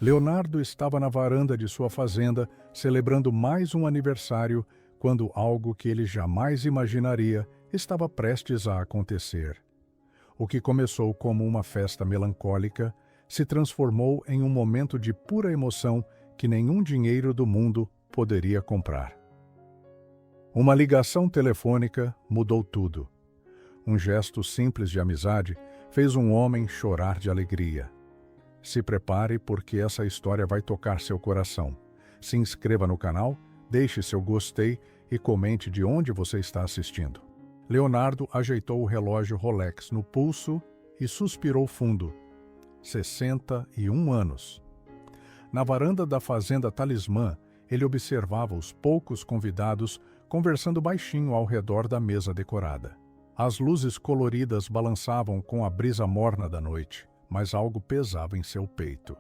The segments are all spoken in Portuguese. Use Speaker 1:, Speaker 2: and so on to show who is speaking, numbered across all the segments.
Speaker 1: Leonardo estava na varanda de sua fazenda, celebrando mais um aniversário, quando algo que ele jamais imaginaria estava prestes a acontecer. O que começou como uma festa melancólica se transformou em um momento de pura emoção que nenhum dinheiro do mundo poderia comprar. Uma ligação telefônica mudou tudo. Um gesto simples de amizade fez um homem chorar de alegria. Se prepare, porque essa história vai tocar seu coração. Se inscreva no canal, deixe seu gostei e comente de onde você está assistindo. Leonardo ajeitou o relógio Rolex no pulso e suspirou fundo. 61 anos. Na varanda da fazenda Talismã, ele observava os poucos convidados conversando baixinho ao redor da mesa decorada. As luzes coloridas balançavam com a brisa morna da noite, mas algo pesava em seu peito.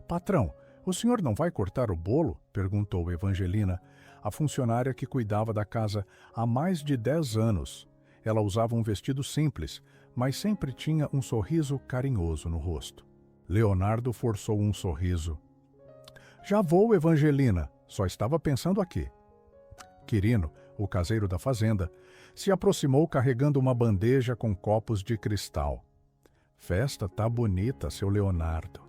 Speaker 1: "Patrão, o senhor não vai cortar o bolo?" perguntou Evangelina, a funcionária que cuidava da casa há mais de 10 anos. Ela usava um vestido simples, mas sempre tinha um sorriso carinhoso no rosto. Leonardo forçou um sorriso. "Já vou, Evangelina, só estava pensando aqui." Quirino, o caseiro da fazenda, se aproximou carregando uma bandeja com copos de cristal. "Festa tá bonita, seu Leonardo."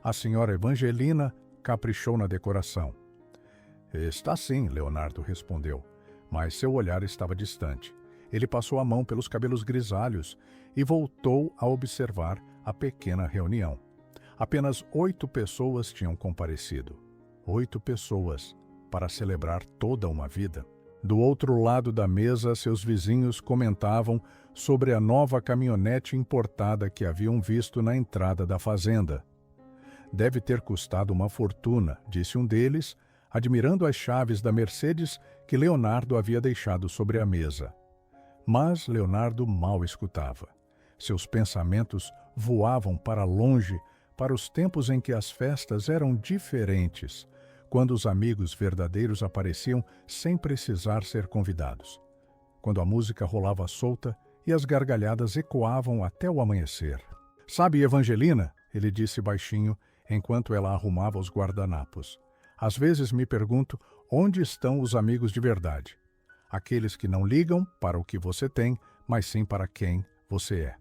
Speaker 1: A senhora Evangelina caprichou na decoração. "Está sim," Leonardo respondeu, mas seu olhar estava distante. Ele passou a mão pelos cabelos grisalhos e voltou a observar a pequena reunião. Apenas 8 pessoas tinham comparecido. 8 pessoas para celebrar toda uma vida. Do outro lado da mesa, seus vizinhos comentavam sobre a nova caminhonete importada que haviam visto na entrada da fazenda. "Deve ter custado uma fortuna", disse um deles, admirando as chaves da Mercedes que Leonardo havia deixado sobre a mesa. Mas Leonardo mal escutava. Seus pensamentos voavam para longe, para os tempos em que as festas eram diferentes, quando os amigos verdadeiros apareciam sem precisar ser convidados, quando a música rolava solta e as gargalhadas ecoavam até o amanhecer. "Sabe, Evangelina?" ele disse baixinho, enquanto ela arrumava os guardanapos. "Às vezes me pergunto onde estão os amigos de verdade. Aqueles que não ligam para o que você tem, mas sim para quem você é."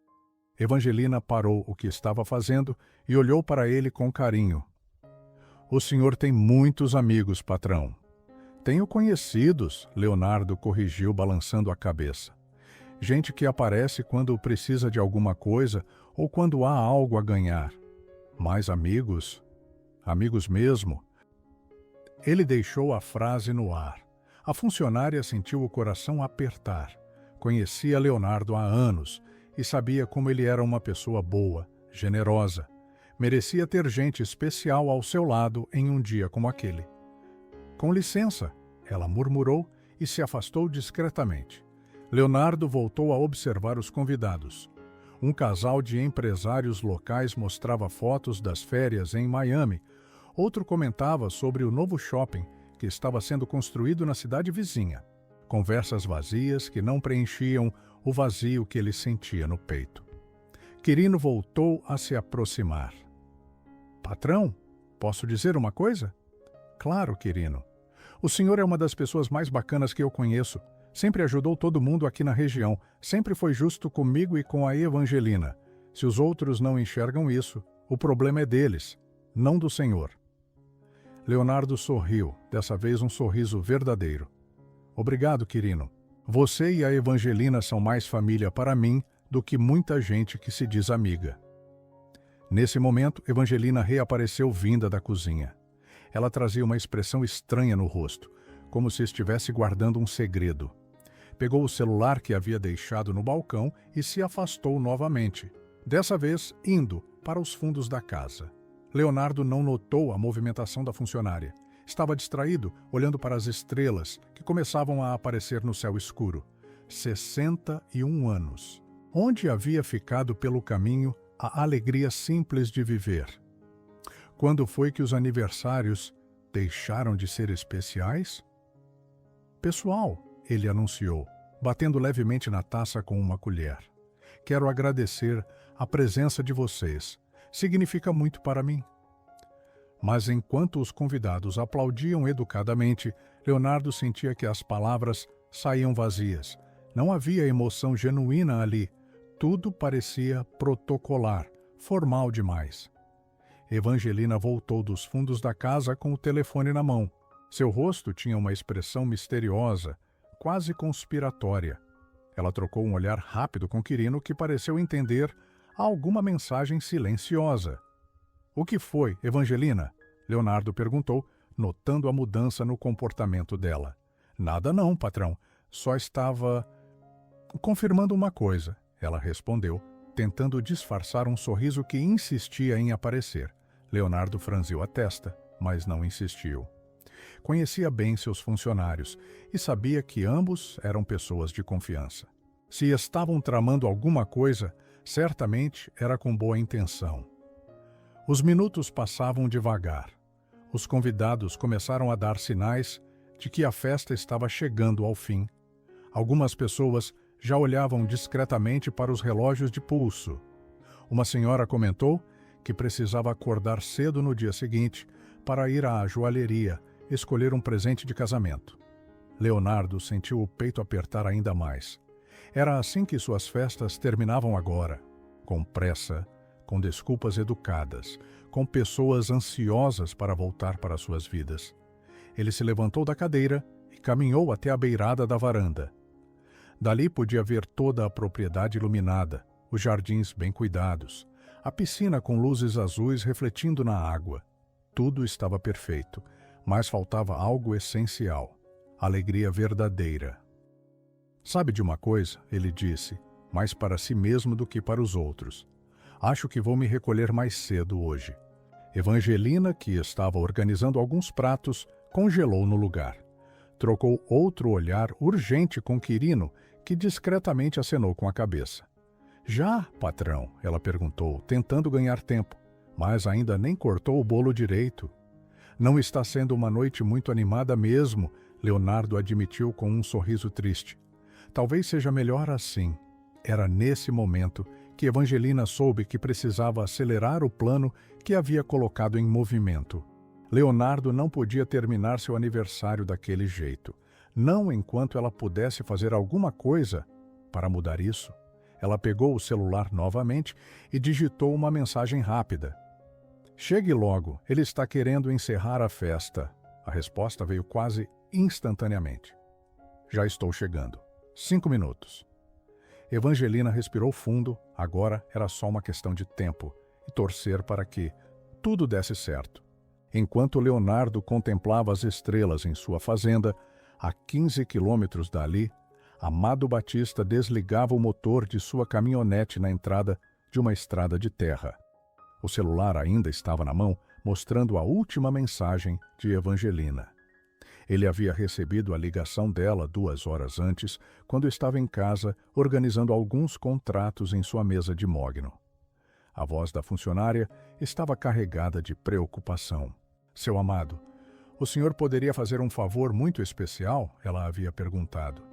Speaker 1: Evangelina parou o que estava fazendo e olhou para ele com carinho. "O senhor tem muitos amigos, patrão." "Tenho conhecidos," Leonardo corrigiu, balançando a cabeça. "Gente que aparece quando precisa de alguma coisa ou quando há algo a ganhar. Mas amigos? Amigos mesmo?" Ele deixou a frase no ar. A funcionária sentiu o coração apertar. Conhecia Leonardo há anos e sabia como ele era uma pessoa boa, generosa. Merecia ter gente especial ao seu lado em um dia como aquele. "Com licença," ela murmurou e se afastou discretamente. Leonardo voltou a observar os convidados. Um casal de empresários locais mostrava fotos das férias em Miami. Outro comentava sobre o novo shopping que estava sendo construído na cidade vizinha. Conversas vazias que não preenchiam o vazio que ele sentia no peito. Quirino voltou a se aproximar. "Patrão, posso dizer uma coisa?" "Claro, Quirino. O senhor é uma das pessoas mais bacanas que eu conheço. Sempre ajudou todo mundo aqui na região. Sempre foi justo comigo e com a Evangelina. Se os outros não enxergam isso, o problema é deles, não do senhor." Leonardo sorriu, dessa vez um sorriso verdadeiro. "Obrigado, Quirino. Você e a Evangelina são mais família para mim do que muita gente que se diz amiga." Nesse momento, Evangelina reapareceu vinda da cozinha. Ela trazia uma expressão estranha no rosto, como se estivesse guardando um segredo. Pegou o celular que havia deixado no balcão e se afastou novamente, dessa vez indo para os fundos da casa. Leonardo não notou a movimentação da funcionária. Estava distraído, olhando para as estrelas que começavam a aparecer no céu escuro. 61 anos. Onde havia ficado pelo caminho a alegria simples de viver? Quando foi que os aniversários deixaram de ser especiais? "Pessoal," ele anunciou, batendo levemente na taça com uma colher. "Quero agradecer a presença de vocês. Significa muito para mim." Mas enquanto os convidados aplaudiam educadamente, Leonardo sentia que as palavras saíam vazias. Não havia emoção genuína ali. Tudo parecia protocolar, formal demais. Evangelina voltou dos fundos da casa com o telefone na mão. Seu rosto tinha uma expressão misteriosa, quase conspiratória. Ela trocou um olhar rápido com Quirino, que pareceu entender alguma mensagem silenciosa. "O que foi, Evangelina?" Leonardo perguntou, notando a mudança no comportamento dela. "Nada não, patrão. Só estava confirmando uma coisa", ela respondeu, tentando disfarçar um sorriso que insistia em aparecer. Leonardo franziu a testa, mas não insistiu. Conhecia bem seus funcionários e sabia que ambos eram pessoas de confiança. Se estavam tramando alguma coisa, certamente era com boa intenção. Os minutos passavam devagar. Os convidados começaram a dar sinais de que a festa estava chegando ao fim. Algumas pessoas já olhavam discretamente para os relógios de pulso. Uma senhora comentou que precisava acordar cedo no dia seguinte para ir à joalheria escolher um presente de casamento. Leonardo sentiu o peito apertar ainda mais. Era assim que suas festas terminavam agora, com pressa, com desculpas educadas, com pessoas ansiosas para voltar para suas vidas. Ele se levantou da cadeira e caminhou até a beirada da varanda. Dali podia ver toda a propriedade iluminada, os jardins bem cuidados, a piscina com luzes azuis refletindo na água. Tudo estava perfeito, mas faltava algo essencial: alegria verdadeira. "Sabe de uma coisa?" ele disse, mais para si mesmo do que para os outros. "Acho que vou me recolher mais cedo hoje." Evangelina, que estava organizando alguns pratos, congelou no lugar. Trocou outro olhar urgente com Quirino, que discretamente acenou com a cabeça. "Já, patrão?" ela perguntou, tentando ganhar tempo, mas ainda nem cortou o bolo direito. "Não está sendo uma noite muito animada mesmo", Leonardo admitiu com um sorriso triste. "Talvez seja melhor assim." Era nesse momento que Evangelina soube que precisava acelerar o plano que havia colocado em movimento. Leonardo não podia terminar seu aniversário daquele jeito, não enquanto ela pudesse fazer alguma coisa para mudar isso. Ela pegou o celular novamente e digitou uma mensagem rápida. "Chegue logo, ele está querendo encerrar a festa." A resposta veio quase instantaneamente. "Já estou chegando. 5 minutos." Evangelina respirou fundo, agora era só uma questão de tempo, e torcer para que tudo desse certo. Enquanto Leonardo contemplava as estrelas em sua fazenda, a 15 quilômetros dali, Amado Batista desligava o motor de sua caminhonete na entrada de uma estrada de terra. O celular ainda estava na mão, mostrando a última mensagem de Evangelina. Ele havia recebido a ligação dela 2 horas antes, quando estava em casa organizando alguns contratos em sua mesa de mogno. A voz da funcionária estava carregada de preocupação. "Seu amado, o senhor poderia fazer um favor muito especial?" ela havia perguntado.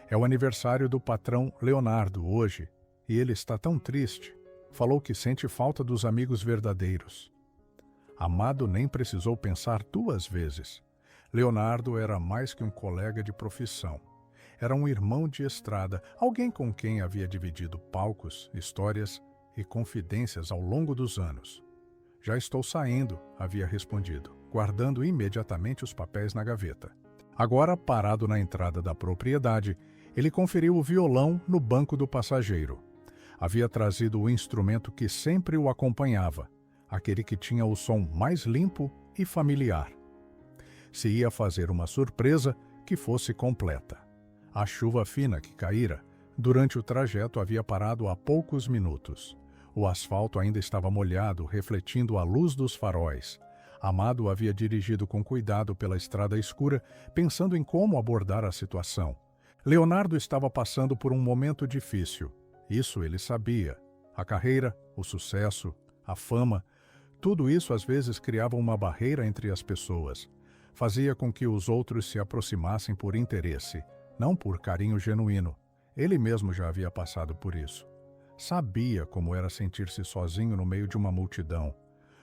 Speaker 1: "É o aniversário do patrão Leonardo hoje, e ele está tão triste. Falou que sente falta dos amigos verdadeiros." Amado nem precisou pensar 2 vezes. Leonardo era mais que um colega de profissão. Era um irmão de estrada, alguém com quem havia dividido palcos, histórias e confidências ao longo dos anos. "Já estou saindo", havia respondido, guardando imediatamente os papéis na gaveta. Agora, parado na entrada da propriedade, ele conferiu o violão no banco do passageiro. Havia trazido o instrumento que sempre o acompanhava, aquele que tinha o som mais limpo e familiar. Se ia fazer uma surpresa, que fosse completa. A chuva fina que caíra durante o trajeto havia parado há poucos minutos. O asfalto ainda estava molhado, refletindo a luz dos faróis. Amado havia dirigido com cuidado pela estrada escura, pensando em como abordar a situação. Leonardo estava passando por um momento difícil. Isso ele sabia. A carreira, o sucesso, a fama, tudo isso às vezes criava uma barreira entre as pessoas. Fazia com que os outros se aproximassem por interesse, não por carinho genuíno. Ele mesmo já havia passado por isso. Sabia como era sentir-se sozinho no meio de uma multidão,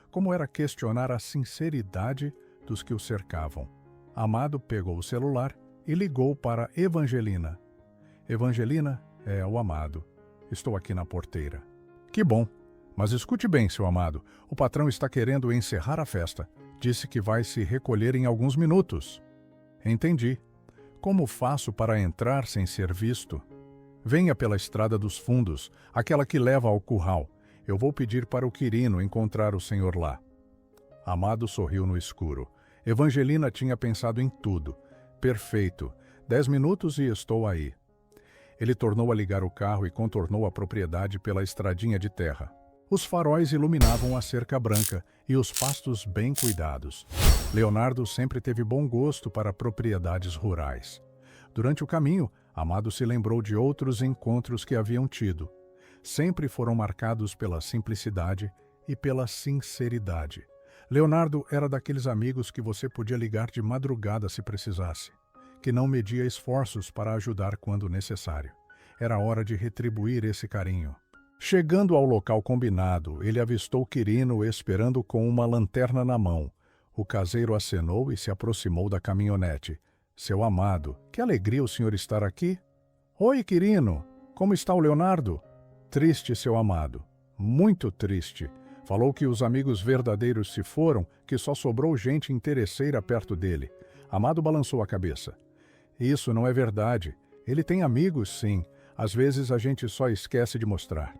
Speaker 1: como era questionar a sinceridade dos que o cercavam. Amado pegou o celular e ligou para Evangelina. Evangelina, é o Amado. Estou aqui na porteira. Que bom. Mas escute bem, seu Amado. O patrão está querendo encerrar a festa. Disse que vai se recolher em alguns minutos. Entendi. Como faço para entrar sem ser visto? Venha pela estrada dos fundos, aquela que leva ao curral. Eu vou pedir para o Quirino encontrar o senhor lá. Amado sorriu no escuro. Evangelina tinha pensado em tudo. Perfeito. 10 minutos e estou aí. Ele tornou a ligar o carro e contornou a propriedade pela estradinha de terra. Os faróis iluminavam a cerca branca e os pastos bem cuidados. Leonardo sempre teve bom gosto para propriedades rurais. Durante o caminho, Amado se lembrou de outros encontros que haviam tido. Sempre foram marcados pela simplicidade e pela sinceridade. Leonardo era daqueles amigos que você podia ligar de madrugada se precisasse, que não media esforços para ajudar quando necessário. Era hora de retribuir esse carinho. Chegando ao local combinado, ele avistou Quirino esperando com uma lanterna na mão. O caseiro acenou e se aproximou da caminhonete. Seu Amado, que alegria o senhor estar aqui. Oi, Quirino, como está o Leonardo? Triste, seu Amado, muito triste. Falou que os amigos verdadeiros se foram, que só sobrou gente interesseira perto dele. Amado balançou a cabeça. Isso não é verdade. Ele tem amigos, sim. Às vezes a gente só esquece de mostrar.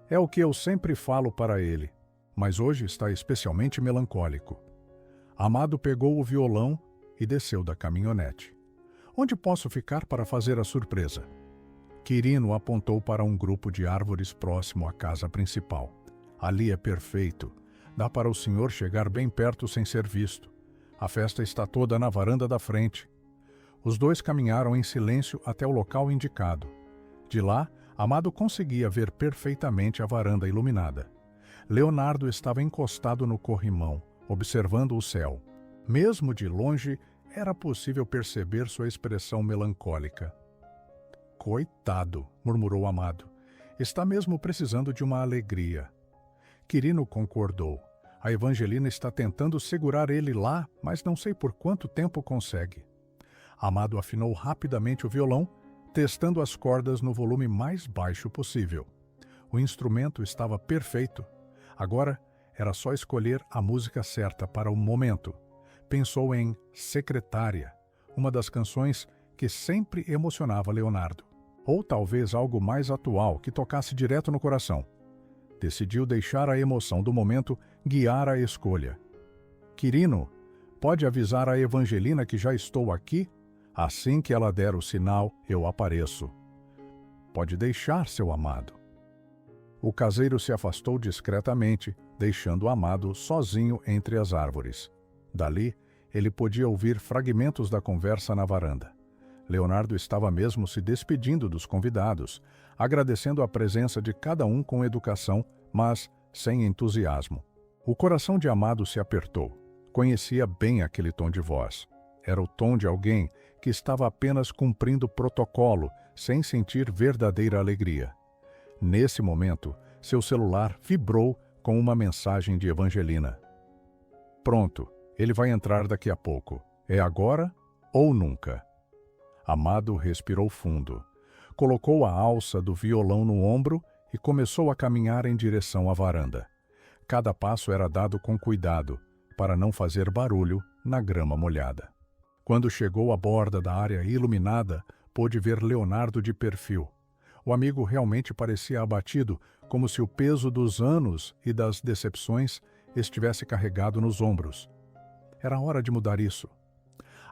Speaker 1: É o que eu sempre falo para ele, mas hoje está especialmente melancólico. Amado pegou o violão e desceu da caminhonete. Onde posso ficar para fazer a surpresa? Quirino apontou para um grupo de árvores próximo à casa principal. Ali é perfeito. Dá para o senhor chegar bem perto sem ser visto. A festa está toda na varanda da frente. Os dois caminharam em silêncio até o local indicado. De lá, Amado conseguia ver perfeitamente a varanda iluminada. Leonardo estava encostado no corrimão, observando o céu. Mesmo de longe, era possível perceber sua expressão melancólica. Coitado, murmurou Amado. Está mesmo precisando de uma alegria. Quirino concordou. A Evangelina está tentando segurar ele lá, mas não sei por quanto tempo consegue. Amado afinou rapidamente o violão, testando as cordas no volume mais baixo possível. O instrumento estava perfeito. Agora era só escolher a música certa para o momento. Pensou em Secretária, uma das canções que sempre emocionava Leonardo. Ou talvez algo mais atual que tocasse direto no coração. Decidiu deixar a emoção do momento guiar a escolha. Quirino, pode avisar a Evangelina que já estou aqui? Assim que ela der o sinal, eu apareço. Pode deixar, seu Amado. O caseiro se afastou discretamente, deixando o Amado sozinho entre as árvores. Dali, ele podia ouvir fragmentos da conversa na varanda. Leonardo estava mesmo se despedindo dos convidados, agradecendo a presença de cada um com educação, mas sem entusiasmo. O coração de Amado se apertou. Conhecia bem aquele tom de voz. Era o tom de alguém que estava apenas cumprindo protocolo, sem sentir verdadeira alegria. Nesse momento, seu celular vibrou com uma mensagem de Evangelina. Pronto, ele vai entrar daqui a pouco. É agora ou nunca? Amado respirou fundo. Colocou a alça do violão no ombro e começou a caminhar em direção à varanda. Cada passo era dado com cuidado, para não fazer barulho na grama molhada. Quando chegou à borda da área iluminada, pôde ver Leonardo de perfil. O amigo realmente parecia abatido, como se o peso dos anos e das decepções estivesse carregado nos ombros. Era hora de mudar isso.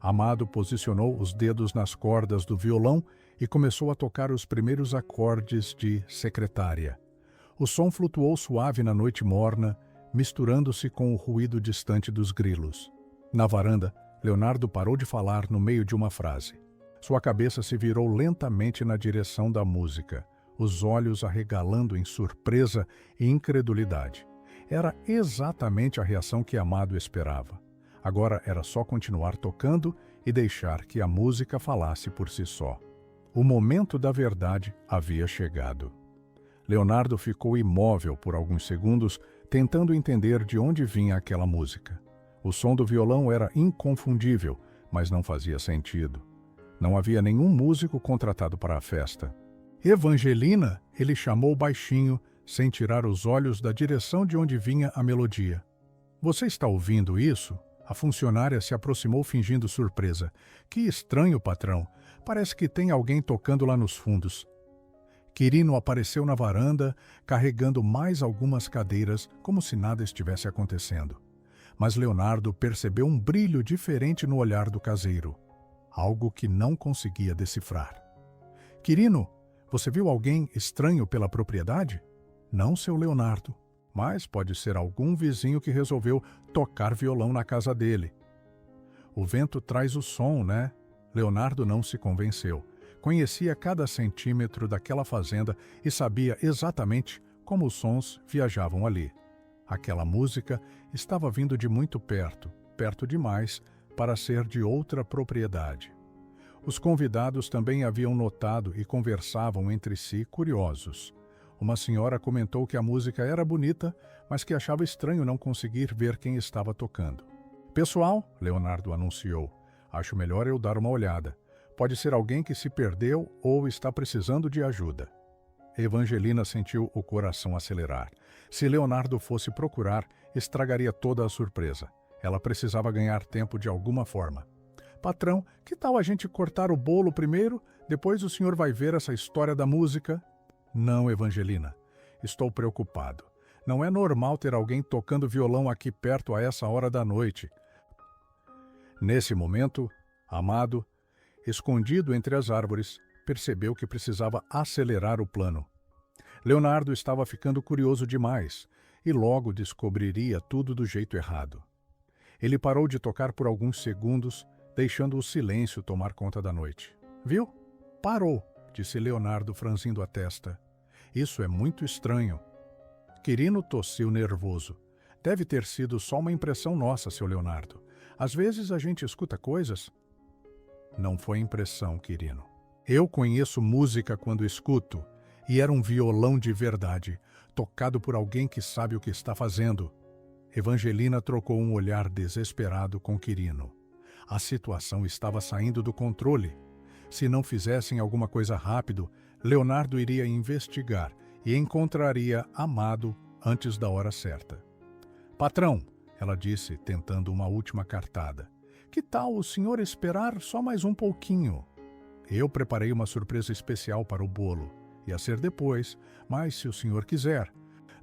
Speaker 1: Amado posicionou os dedos nas cordas do violão e começou a tocar os primeiros acordes de Secretária. O som flutuou suave na noite morna, misturando-se com o ruído distante dos grilos. Na varanda, Leonardo parou de falar no meio de uma frase. Sua cabeça se virou lentamente na direção da música, os olhos arregalando em surpresa e incredulidade. Era exatamente a reação que Amado esperava. Agora era só continuar tocando e deixar que a música falasse por si só. O momento da verdade havia chegado. Leonardo ficou imóvel por alguns segundos, tentando entender de onde vinha aquela música. O som do violão era inconfundível, mas não fazia sentido. Não havia nenhum músico contratado para a festa. Evangelina, ele chamou baixinho, sem tirar os olhos da direção de onde vinha a melodia. Você está ouvindo isso? A funcionária se aproximou fingindo surpresa. Que estranho, patrão. Parece que tem alguém tocando lá nos fundos. Quirino apareceu na varanda, carregando mais algumas cadeiras, como se nada estivesse acontecendo. Mas Leonardo percebeu um brilho diferente no olhar do caseiro. Algo que não conseguia decifrar. Quirino, você viu alguém estranho pela propriedade? Não, seu Leonardo, mas pode ser algum vizinho que resolveu tocar violão na casa dele. O vento traz o som, né? Leonardo não se convenceu. Conhecia cada centímetro daquela fazenda e sabia exatamente como os sons viajavam ali. Aquela música estava vindo de muito perto, perto demais para ser de outra propriedade. Os convidados também haviam notado e conversavam entre si, curiosos. Uma senhora comentou que a música era bonita, mas que achava estranho não conseguir ver quem estava tocando. Pessoal, Leonardo anunciou, acho melhor eu dar uma olhada. Pode ser alguém que se perdeu ou está precisando de ajuda. Evangelina sentiu o coração acelerar. Se Leonardo fosse procurar, estragaria toda a surpresa. Ela precisava ganhar tempo de alguma forma. Patrão, que tal a gente cortar o bolo primeiro? Depois o senhor vai ver essa história da música? Não, Evangelina. Estou preocupado. Não é normal ter alguém tocando violão aqui perto a essa hora da noite. Nesse momento, Amado, escondido entre as árvores, percebeu que precisava acelerar o plano. Leonardo estava ficando curioso demais e logo descobriria tudo do jeito errado. Ele parou de tocar por alguns segundos, deixando o silêncio tomar conta da noite. Viu? Parou, disse Leonardo franzindo a testa. Isso é muito estranho. Quirino tossiu nervoso. Deve ter sido só uma impressão nossa, seu Leonardo. Às vezes a gente escuta coisas. Não foi impressão, Quirino. Eu conheço música quando escuto, e era um violão de verdade, tocado por alguém que sabe o que está fazendo. Evangelina trocou um olhar desesperado com Quirino. A situação estava saindo do controle. Se não fizessem alguma coisa rápido, Leonardo iria investigar e encontraria Amado antes da hora certa. Patrão, ela disse, tentando uma última cartada. Que tal o senhor esperar só mais um pouquinho? Eu preparei uma surpresa especial para o bolo. Ia ser depois, mas se o senhor quiser.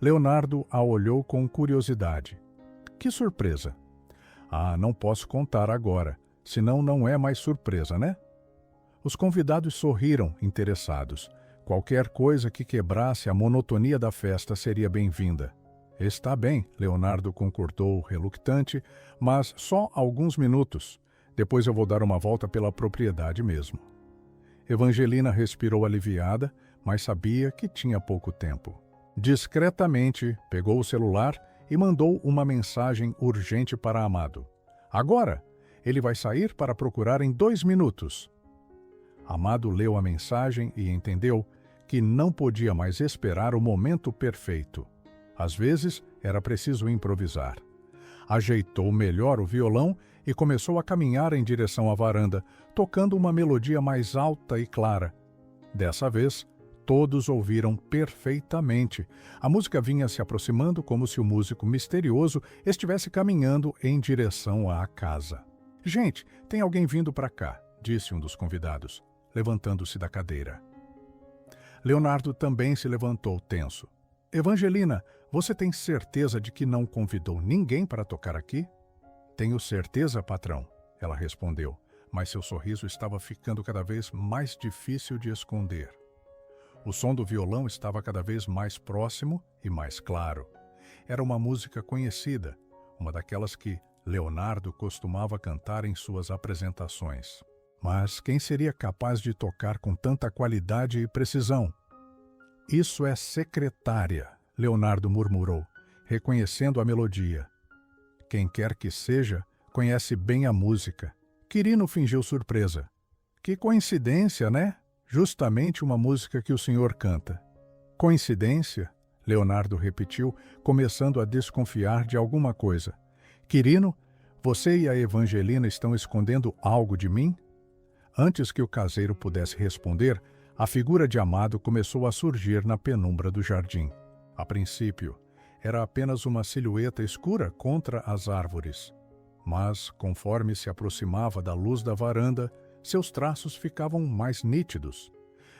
Speaker 1: Leonardo a olhou com curiosidade. Que surpresa? Ah, não posso contar agora, senão não é mais surpresa, né? Os convidados sorriram, interessados. Qualquer coisa que quebrasse a monotonia da festa seria bem-vinda. Está bem, Leonardo concordou, reluctante, mas só alguns minutos. Depois eu vou dar uma volta pela propriedade mesmo. Evangelina respirou aliviada, mas sabia que tinha pouco tempo. Discretamente, pegou o celular e mandou uma mensagem urgente para Amado. Agora! Ele vai sair para procurar em 2 minutos. Amado leu a mensagem e entendeu que não podia mais esperar o momento perfeito. Às vezes, era preciso improvisar. Ajeitou melhor o violão e começou a caminhar em direção à varanda, tocando uma melodia mais alta e clara. Dessa vez, todos ouviram perfeitamente. A música vinha se aproximando como se o músico misterioso estivesse caminhando em direção à casa. Gente, tem alguém vindo para cá, disse um dos convidados, levantando-se da cadeira. Leonardo também se levantou tenso. Evangelina, você tem certeza de que não convidou ninguém para tocar aqui? Tenho certeza, patrão, ela respondeu, mas seu sorriso estava ficando cada vez mais difícil de esconder. O som do violão estava cada vez mais próximo e mais claro. Era uma música conhecida, uma daquelas que Leonardo costumava cantar em suas apresentações. Mas quem seria capaz de tocar com tanta qualidade e precisão? Isso é secretária, Leonardo murmurou, reconhecendo a melodia. Quem quer que seja, conhece bem a música. Quirino fingiu surpresa. Que coincidência, né? Justamente uma música que o senhor canta. Coincidência? Leonardo repetiu, começando a desconfiar de alguma coisa. Quirino, você e a Evangelina estão escondendo algo de mim? Antes que o caseiro pudesse responder, a figura de Amado começou a surgir na penumbra do jardim. A princípio, era apenas uma silhueta escura contra as árvores. Mas, conforme se aproximava da luz da varanda, seus traços ficavam mais nítidos.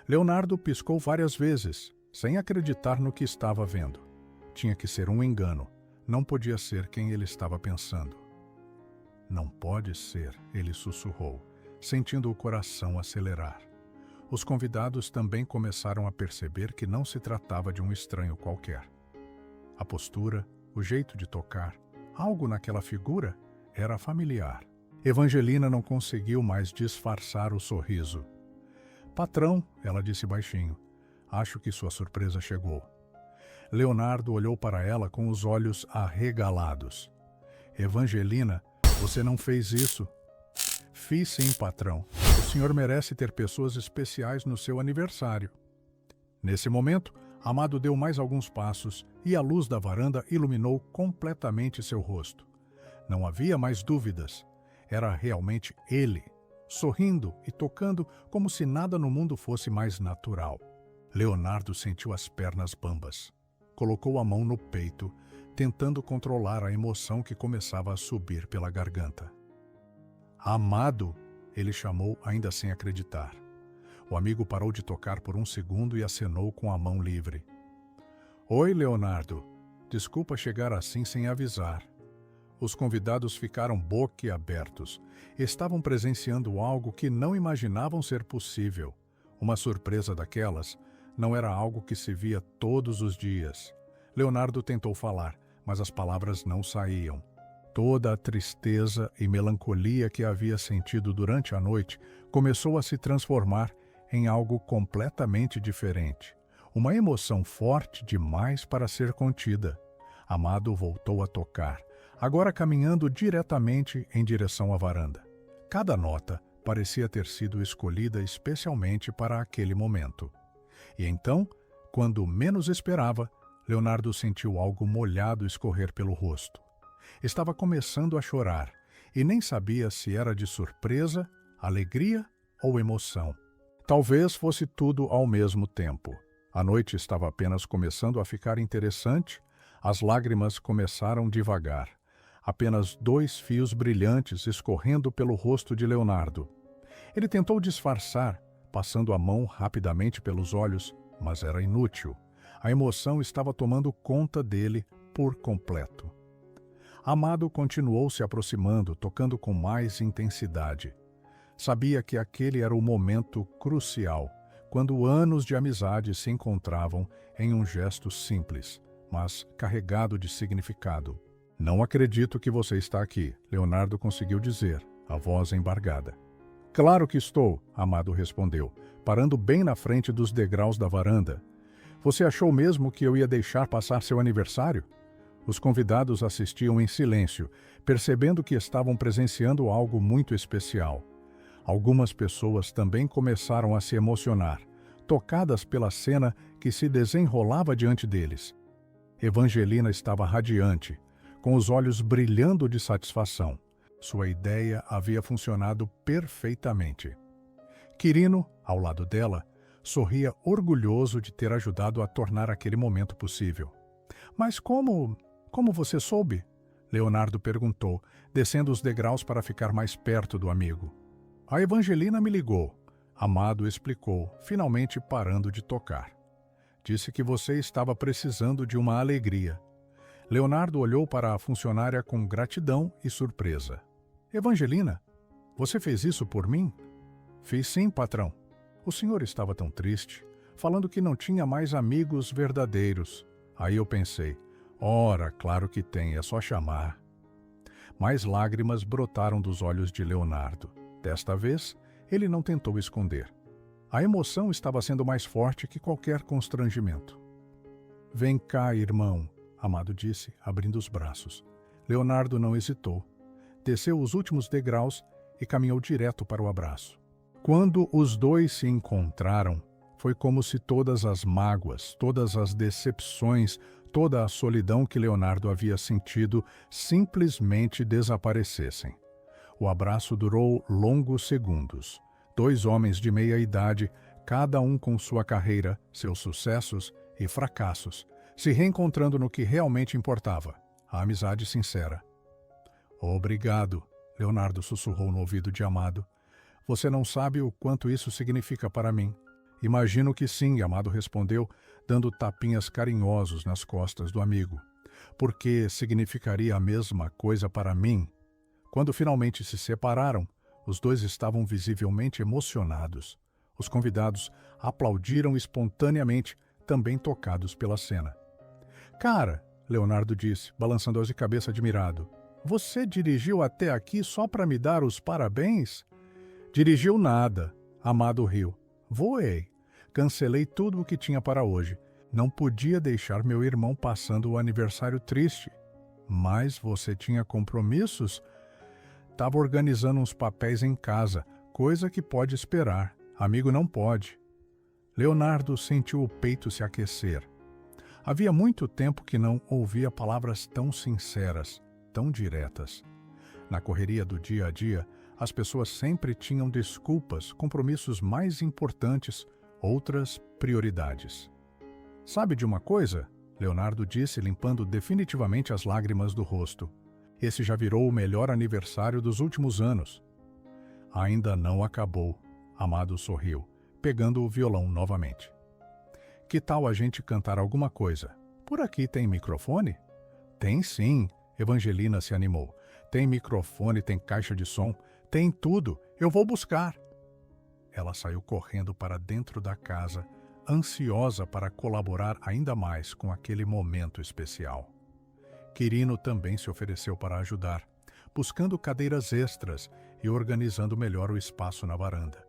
Speaker 1: Leonardo piscou várias vezes, sem acreditar no que estava vendo. Tinha que ser um engano. Não podia ser quem ele estava pensando. Não pode ser, ele sussurrou, sentindo o coração acelerar. Os convidados também começaram a perceber que não se tratava de um estranho qualquer. A postura, o jeito de tocar, algo naquela figura era familiar. Evangelina não conseguiu mais disfarçar o sorriso. Patrão, ela disse baixinho, acho que sua surpresa chegou. Leonardo olhou para ela com os olhos arregalados. Evangelina, você não fez isso? Fiz sim, patrão. O senhor merece ter pessoas especiais no seu aniversário. Nesse momento, Amado deu mais alguns passos e a luz da varanda iluminou completamente seu rosto. Não havia mais dúvidas. Era realmente ele, sorrindo e tocando como se nada no mundo fosse mais natural. Leonardo sentiu as pernas bambas. Colocou a mão no peito, tentando controlar a emoção que começava a subir pela garganta. Amado, ele chamou ainda sem acreditar. O amigo parou de tocar por um segundo e acenou com a mão livre. Oi, Leonardo. Desculpa chegar assim sem avisar. Os convidados ficaram boquiabertos. Estavam presenciando algo que não imaginavam ser possível. Uma surpresa daquelas não era algo que se via todos os dias. Leonardo tentou falar, mas as palavras não saíam. Toda a tristeza e melancolia que havia sentido durante a noite começou a se transformar em algo completamente diferente. Uma emoção forte demais para ser contida. Amado voltou a tocar, agora caminhando diretamente em direção à varanda. Cada nota parecia ter sido escolhida especialmente para aquele momento. E então, quando menos esperava, Leonardo sentiu algo molhado escorrer pelo rosto. Estava começando a chorar e nem sabia se era de surpresa, alegria ou emoção. Talvez fosse tudo ao mesmo tempo. A noite estava apenas começando a ficar interessante, as lágrimas começaram devagar. Apenas 2 fios brilhantes escorrendo pelo rosto de Leonardo. Ele tentou disfarçar, passando a mão rapidamente pelos olhos, mas era inútil. A emoção estava tomando conta dele por completo. Amado continuou se aproximando, tocando com mais intensidade. Sabia que aquele era o momento crucial, quando anos de amizade se encontravam em um gesto simples, mas carregado de significado. Não acredito que você está aqui, Leonardo conseguiu dizer, a voz embargada. Claro que estou, Amado respondeu, parando bem na frente dos degraus da varanda. Você achou mesmo que eu ia deixar passar seu aniversário? Os convidados assistiam em silêncio, percebendo que estavam presenciando algo muito especial. Algumas pessoas também começaram a se emocionar, tocadas pela cena que se desenrolava diante deles. Evangelina estava radiante, com os olhos brilhando de satisfação. Sua ideia havia funcionado perfeitamente. Quirino, ao lado dela, sorria orgulhoso de ter ajudado a tornar aquele momento possível. Mas como você soube? Leonardo perguntou, descendo os degraus para ficar mais perto do amigo. A Evangelina me ligou. Amado explicou, finalmente parando de tocar. Disse que você estava precisando de uma alegria. Leonardo olhou para a funcionária com gratidão e surpresa. Evangelina, você fez isso por mim? Fiz sim, patrão. O senhor estava tão triste, falando que não tinha mais amigos verdadeiros. Aí eu pensei, ora, claro que tem, é só chamar. Mais lágrimas brotaram dos olhos de Leonardo. Desta vez, ele não tentou esconder. A emoção estava sendo mais forte que qualquer constrangimento. Vem cá, irmão, Amado disse, abrindo os braços. Leonardo não hesitou. Desceu os últimos degraus e caminhou direto para o abraço. Quando os dois se encontraram, Foi como se todas as mágoas, todas as decepções, toda a solidão que Leonardo havia sentido simplesmente desaparecessem. O abraço durou longos segundos. Dois homens de meia idade, cada um com sua carreira, seus sucessos e fracassos, se reencontrando no que realmente importava, a amizade sincera. Obrigado, Leonardo sussurrou no ouvido de Amado. Você não sabe o quanto isso significa para mim. Imagino que sim, Amado respondeu, dando tapinhas carinhosos nas costas do amigo. Porque significaria a mesma coisa para mim. Quando finalmente se separaram, os dois estavam visivelmente emocionados. Os convidados aplaudiram espontaneamente, também tocados pela cena. Cara, Leonardo disse, balançando de cabeça admirado, você dirigiu até aqui só para me dar os parabéns? Dirigiu nada, Amado riu. Voei. Cancelei tudo o que tinha para hoje. Não podia deixar meu irmão passando o aniversário triste. Mas você tinha compromissos? Estava organizando uns papéis em casa, coisa que pode esperar. Amigo não pode. Leonardo sentiu o peito se aquecer. Havia muito tempo que não ouvia palavras tão sinceras, tão diretas. Na correria do dia a dia, as pessoas sempre tinham desculpas, compromissos mais importantes, outras prioridades. Sabe de uma coisa? Leonardo disse, limpando definitivamente as lágrimas do rosto. Esse já virou o melhor aniversário dos últimos anos. Ainda não acabou, Amado sorriu, pegando o violão novamente. Que tal a gente cantar alguma coisa? Por aqui tem microfone? Tem sim, Evangelina se animou. Tem microfone, tem caixa de som, tem tudo. Eu vou buscar. Ela saiu correndo para dentro da casa, ansiosa para colaborar ainda mais com aquele momento especial. Quirino também se ofereceu para ajudar, buscando cadeiras extras e organizando melhor o espaço na varanda.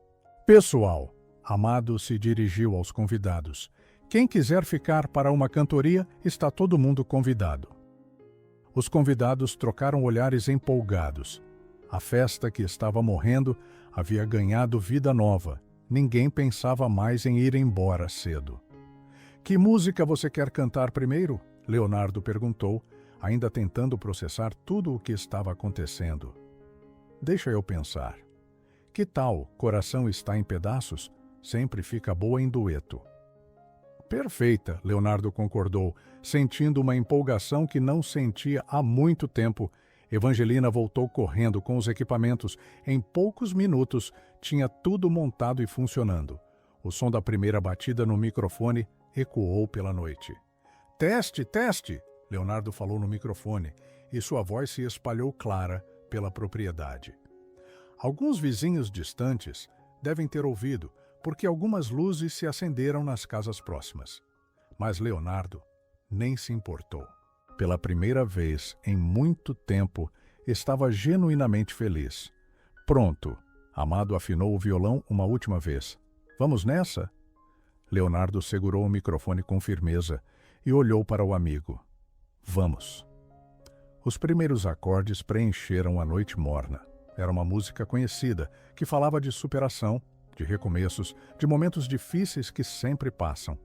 Speaker 1: Pessoal, Amado se dirigiu aos convidados. Quem quiser ficar para uma cantoria, está todo mundo convidado. Os convidados trocaram olhares empolgados. A festa que estava morrendo havia ganhado vida nova. Ninguém pensava mais em ir embora cedo. Que música você quer cantar primeiro? Leonardo perguntou, ainda tentando processar tudo o que estava acontecendo. Deixa eu pensar. Que tal Coração Está em Pedaços? Sempre fica boa em dueto. Perfeita, Leonardo concordou, sentindo uma empolgação que não sentia há muito tempo. Evangelina voltou correndo com os equipamentos. Em poucos minutos, tinha tudo montado e funcionando. O som da primeira batida no microfone ecoou pela noite. Teste, teste! Leonardo falou no microfone, e sua voz se espalhou clara pela propriedade. Alguns vizinhos distantes devem ter ouvido, porque algumas luzes se acenderam nas casas próximas. Mas Leonardo nem se importou. Pela primeira vez em muito tempo, estava genuinamente feliz. Pronto, Amado afinou o violão uma última vez. Vamos nessa? Leonardo segurou o microfone com firmeza e olhou para o amigo. Vamos. Os primeiros acordes preencheram a noite morna. Era uma música conhecida, que falava de superação, de recomeços, de momentos difíceis que sempre passam.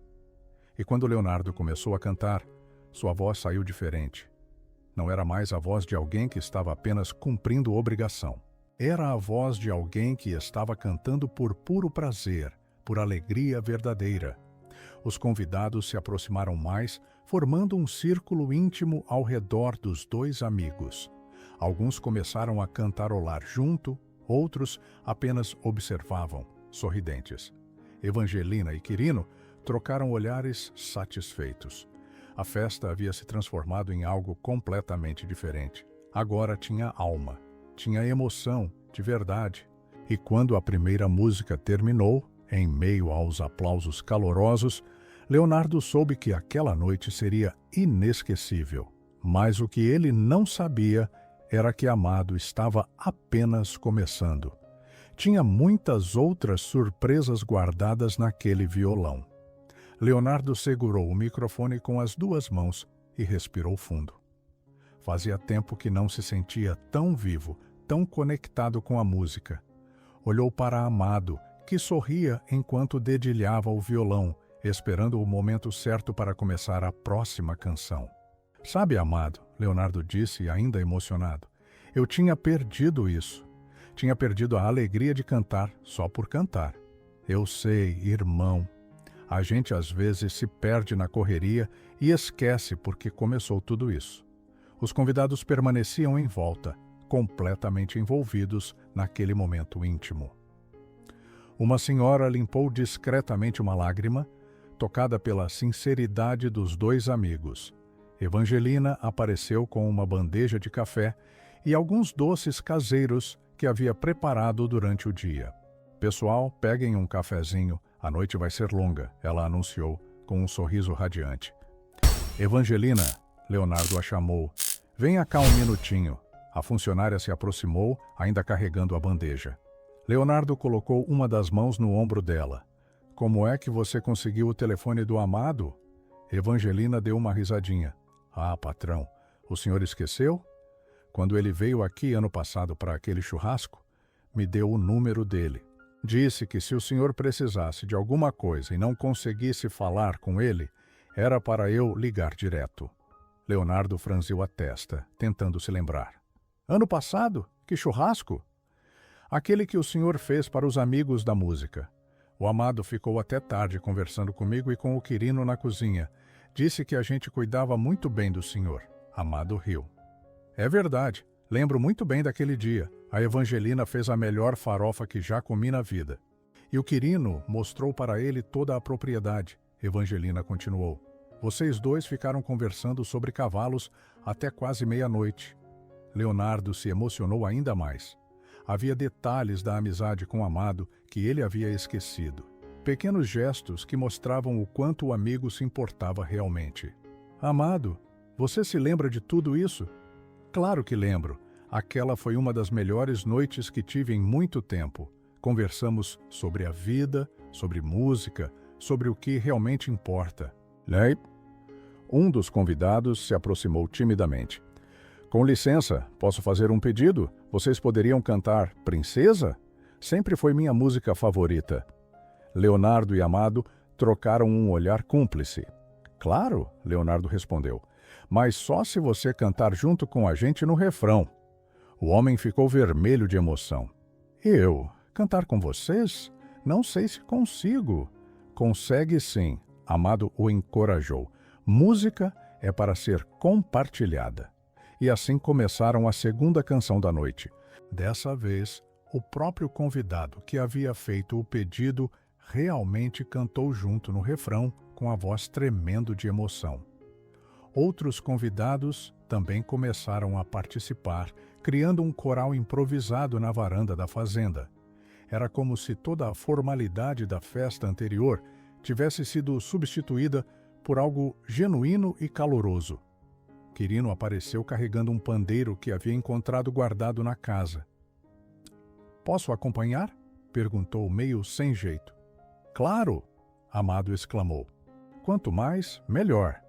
Speaker 1: E quando Leonardo começou a cantar, sua voz saiu diferente. Não era mais a voz de alguém que estava apenas cumprindo obrigação. Era a voz de alguém que estava cantando por puro prazer, por alegria verdadeira. Os convidados se aproximaram mais, formando um círculo íntimo ao redor dos dois amigos. Alguns começaram a cantarolar junto, outros apenas observavam, sorridentes. Evangelina e Quirino trocaram olhares satisfeitos. A festa havia se transformado em algo completamente diferente. Agora tinha alma, tinha emoção, de verdade. E quando a primeira música terminou, em meio aos aplausos calorosos, Leonardo soube que aquela noite seria inesquecível. Mas o que ele não sabia era que Amado estava apenas começando. Tinha muitas outras surpresas guardadas naquele violão. Leonardo segurou o microfone com as duas mãos e respirou fundo. Fazia tempo que não se sentia tão vivo, tão conectado com a música. Olhou para Amado, que sorria enquanto dedilhava o violão, esperando o momento certo para começar a próxima canção. Sabe, amado, Leonardo disse, ainda emocionado, eu tinha perdido isso. Tinha perdido a alegria de cantar só por cantar. Eu sei, irmão. A gente às vezes se perde na correria e esquece porque começou tudo isso. Os convidados permaneciam em volta, completamente envolvidos naquele momento íntimo. Uma senhora limpou discretamente uma lágrima, tocada pela sinceridade dos dois amigos. Evangelina apareceu com uma bandeja de café e alguns doces caseiros que havia preparado durante o dia. Pessoal, peguem um cafezinho, a noite vai ser longa, ela anunciou, com um sorriso radiante. Evangelina, Leonardo a chamou. Venha cá um minutinho. A funcionária se aproximou, ainda carregando a bandeja. Leonardo colocou uma das mãos no ombro dela. Como é que você conseguiu o telefone do amado? Evangelina deu uma risadinha. Ah, patrão, o senhor esqueceu? Quando ele veio aqui ano passado para aquele churrasco, me deu o número dele. Disse que se o senhor precisasse de alguma coisa e não conseguisse falar com ele, era para eu ligar direto. Leonardo franziu a testa, tentando se lembrar. Ano passado? Que churrasco? Aquele que o senhor fez para os amigos da música. O amado ficou até tarde conversando comigo e com o Quirino na cozinha. Disse que a gente cuidava muito bem do senhor. Amado riu. É verdade. Lembro muito bem daquele dia. A Evangelina fez a melhor farofa que já comi na vida. E o Quirino mostrou para ele toda a propriedade. Evangelina continuou. Vocês dois ficaram conversando sobre cavalos até quase meia-noite. Leonardo se emocionou ainda mais. Havia detalhes da amizade com o amado que ele havia esquecido. Pequenos gestos que mostravam o quanto o amigo se importava realmente. Amado, você se lembra de tudo isso? Claro que lembro. Aquela foi uma das melhores noites que tive em muito tempo. Conversamos sobre a vida, sobre música, sobre o que realmente importa. Lei? Um dos convidados se aproximou timidamente. Com licença, posso fazer um pedido? Vocês poderiam cantar Princesa? Sempre foi minha música favorita. Leonardo e Amado trocaram um olhar cúmplice. Claro, Leonardo respondeu, mas só se você cantar junto com a gente no refrão. O homem ficou vermelho de emoção. Eu? Cantar com vocês? Não sei se consigo. Consegue sim, Amado o encorajou. Música é para ser compartilhada. E assim começaram a segunda canção da noite. Dessa vez, o próprio convidado que havia feito o pedido realmente cantou junto no refrão, com a voz tremendo de emoção. Outros convidados também começaram a participar, criando um coral improvisado na varanda da fazenda. Era como se toda a formalidade da festa anterior tivesse sido substituída por algo genuíno e caloroso. Quirino apareceu carregando um pandeiro que havia encontrado guardado na casa. Posso acompanhar? Perguntou meio sem jeito. Claro! Amado exclamou. Quanto mais, melhor.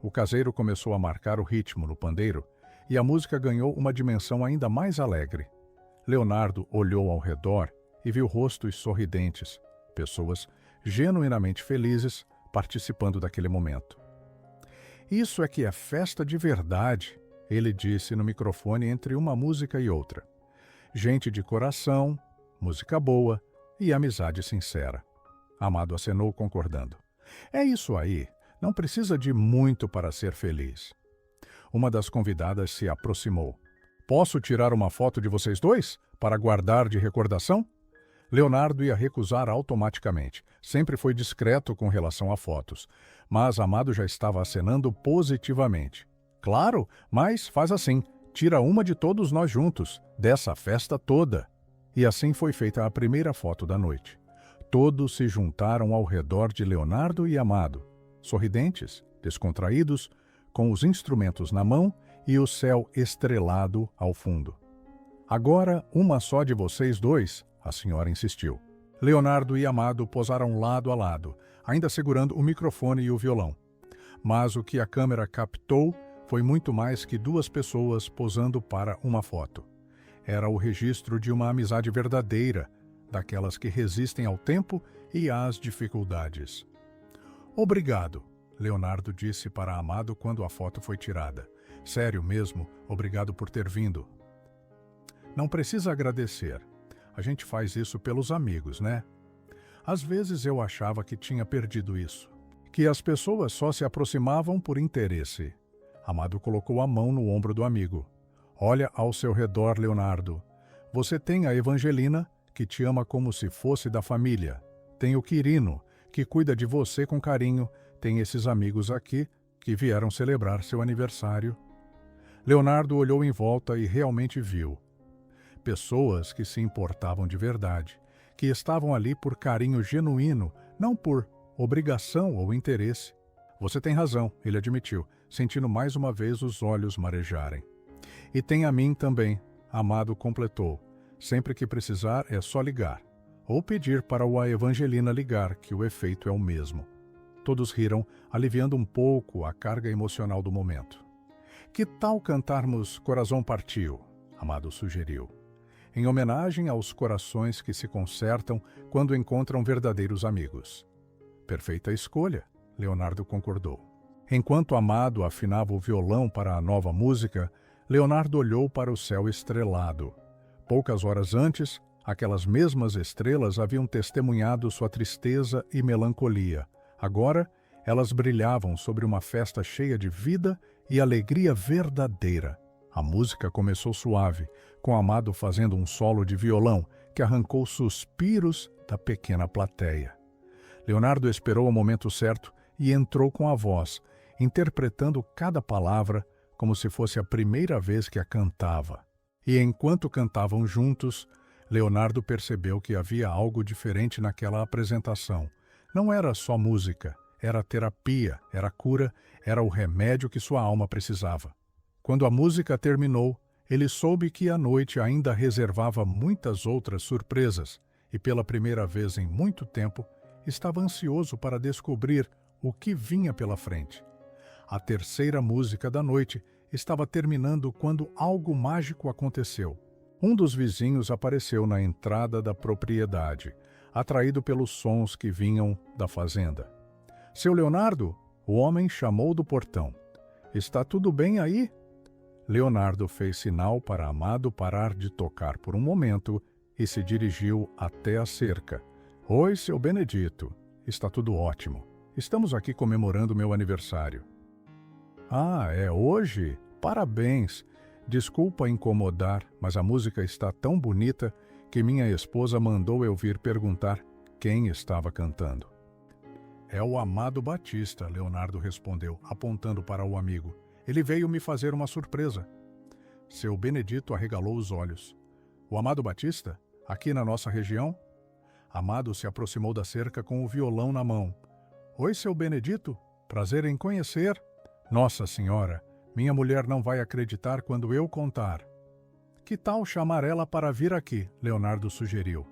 Speaker 1: O caseiro começou a marcar o ritmo no pandeiro e a música ganhou uma dimensão ainda mais alegre. Leonardo olhou ao redor e viu rostos sorridentes, pessoas genuinamente felizes participando daquele momento. Isso é que é festa de verdade, ele disse no microfone entre uma música e outra. Gente de coração, música boa e amizade sincera. Amado acenou concordando. É isso aí, não precisa de muito para ser feliz. Uma das convidadas se aproximou. Posso tirar uma foto de vocês dois para guardar de recordação? Leonardo ia recusar automaticamente. Sempre foi discreto com relação a fotos. Mas Amado já estava acenando positivamente. Claro, mas faz assim. Tira uma de todos nós juntos, dessa festa toda. E assim foi feita a primeira foto da noite. Todos se juntaram ao redor de Leonardo e Amado, sorridentes, descontraídos, com os instrumentos na mão e o céu estrelado ao fundo. Agora, uma só de vocês dois, a senhora insistiu. Leonardo e Amado posaram lado a lado, ainda segurando o microfone e o violão. Mas o que a câmera captou foi muito mais que duas pessoas posando para uma foto. Era o registro de uma amizade verdadeira, daquelas que resistem ao tempo e às dificuldades. Obrigado, Leonardo disse para Amado quando a foto foi tirada. Sério mesmo, obrigado por ter vindo. Não precisa agradecer. A gente faz isso pelos amigos, né? Às vezes eu achava que tinha perdido isso, que as pessoas só se aproximavam por interesse. Amado colocou a mão no ombro do amigo. Olha ao seu redor, Leonardo. Você tem a Evangelina, que te ama como se fosse da família. Tem o Quirino, que cuida de você com carinho. Tem esses amigos aqui, que vieram celebrar seu aniversário. Leonardo olhou em volta e realmente viu. Pessoas que se importavam de verdade, que estavam ali por carinho genuíno, não por obrigação ou interesse. Você tem razão, ele admitiu, sentindo mais uma vez os olhos marejarem. E tem a mim também, Amado completou. Sempre que precisar é só ligar. Ou pedir para a Evangelina ligar, que o efeito é o mesmo. Todos riram, aliviando um pouco a carga emocional do momento. Que tal cantarmos Coração Partiu? Amado sugeriu. Em homenagem aos corações que se consertam quando encontram verdadeiros amigos. Perfeita escolha, Leonardo concordou. Enquanto Amado afinava o violão para a nova música, Leonardo olhou para o céu estrelado. Poucas horas antes, aquelas mesmas estrelas haviam testemunhado sua tristeza e melancolia. Agora, elas brilhavam sobre uma festa cheia de vida e alegria verdadeira. A música começou suave, com Amado fazendo um solo de violão que arrancou suspiros da pequena plateia. Leonardo esperou o momento certo e entrou com a voz, interpretando cada palavra como se fosse a primeira vez que a cantava. E enquanto cantavam juntos, Leonardo percebeu que havia algo diferente naquela apresentação. Não era só música, era terapia, era cura, era o remédio que sua alma precisava. Quando a música terminou, ele soube que a noite ainda reservava muitas outras surpresas e, pela primeira vez em muito tempo, estava ansioso para descobrir o que vinha pela frente. A terceira música da noite estava terminando quando algo mágico aconteceu. Um dos vizinhos apareceu na entrada da propriedade, atraído pelos sons que vinham da fazenda. Seu Leonardo, o homem chamou do portão. Está tudo bem aí? Leonardo fez sinal para Amado parar de tocar por um momento e se dirigiu até a cerca. Oi, seu Benedito. Está tudo ótimo. Estamos aqui comemorando meu aniversário. Ah, é hoje? Parabéns! Desculpa incomodar, mas a música está tão bonita que minha esposa mandou eu vir perguntar quem estava cantando. É o Amado Batista, Leonardo respondeu, apontando para o amigo. Ele veio me fazer uma surpresa. Seu Benedito arregalou os olhos. O Amado Batista? Aqui na nossa região? Amado se aproximou da cerca com o violão na mão. Oi, seu Benedito. Prazer em conhecer. Nossa Senhora, minha mulher não vai acreditar quando eu contar. Que tal chamar ela para vir aqui? Leonardo sugeriu.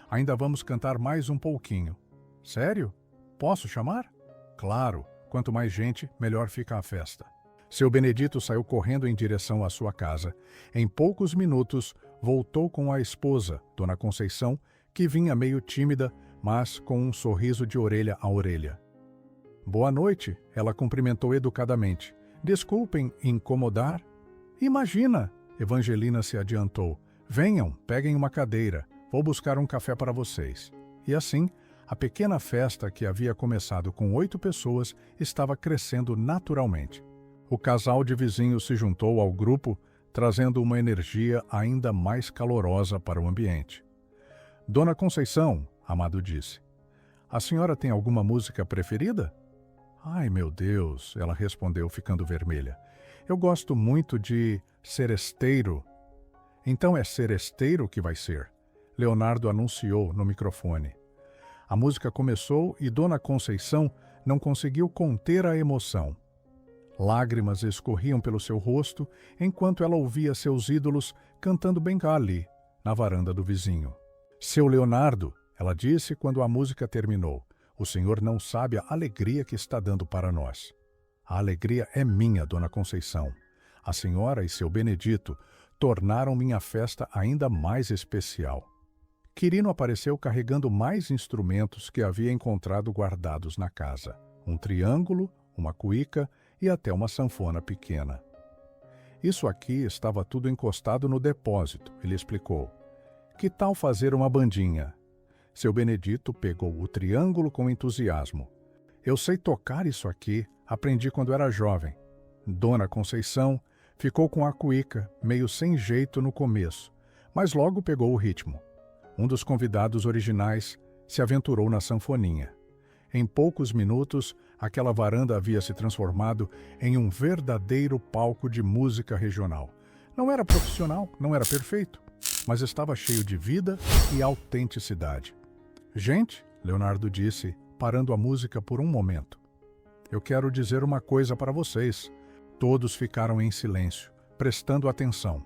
Speaker 1: Ainda vamos cantar mais um pouquinho. Sério? Posso chamar? Claro, quanto mais gente, melhor fica a festa. Seu Benedito saiu correndo em direção à sua casa. Em poucos minutos, voltou com a esposa, Dona Conceição, que vinha meio tímida, mas com um sorriso de orelha a orelha. Boa noite, ela cumprimentou educadamente. Desculpem incomodar. Imagina, Evangelina se adiantou. Venham, peguem uma cadeira. Vou buscar um café para vocês. E assim, a pequena festa que havia começado com 8 pessoas estava crescendo naturalmente. O casal de vizinhos se juntou ao grupo, trazendo uma energia ainda mais calorosa para o ambiente. Dona Conceição, Amado disse, a senhora tem alguma música preferida? Ai, meu Deus, ela respondeu, ficando vermelha. Eu gosto muito de Seresteiro. Então é Seresteiro que vai ser, Leonardo anunciou no microfone. A música começou e Dona Conceição não conseguiu conter a emoção. Lágrimas escorriam pelo seu rosto enquanto ela ouvia seus ídolos cantando Bengali na varanda do vizinho. Seu Leonardo, ela disse quando a música terminou, o senhor não sabe a alegria que está dando para nós. A alegria é minha, Dona Conceição. A senhora e seu Benedito tornaram minha festa ainda mais especial. Quirino apareceu carregando mais instrumentos que havia encontrado guardados na casa. Um triângulo, uma cuíca e até uma sanfona pequena. Isso aqui estava tudo encostado no depósito, ele explicou. Que tal fazer uma bandinha? Seu Benedito pegou o triângulo com entusiasmo. Eu sei tocar isso aqui, aprendi quando era jovem. Dona Conceição ficou com a cuíca, meio sem jeito no começo, mas logo pegou o ritmo. Um dos convidados originais se aventurou na sanfoninha. Em poucos minutos, aquela varanda havia se transformado em um verdadeiro palco de música regional. Não era profissional, não era perfeito, mas estava cheio de vida e autenticidade. Gente, Leonardo disse, parando a música por um momento. Eu quero dizer uma coisa para vocês. Todos ficaram em silêncio, prestando atenção.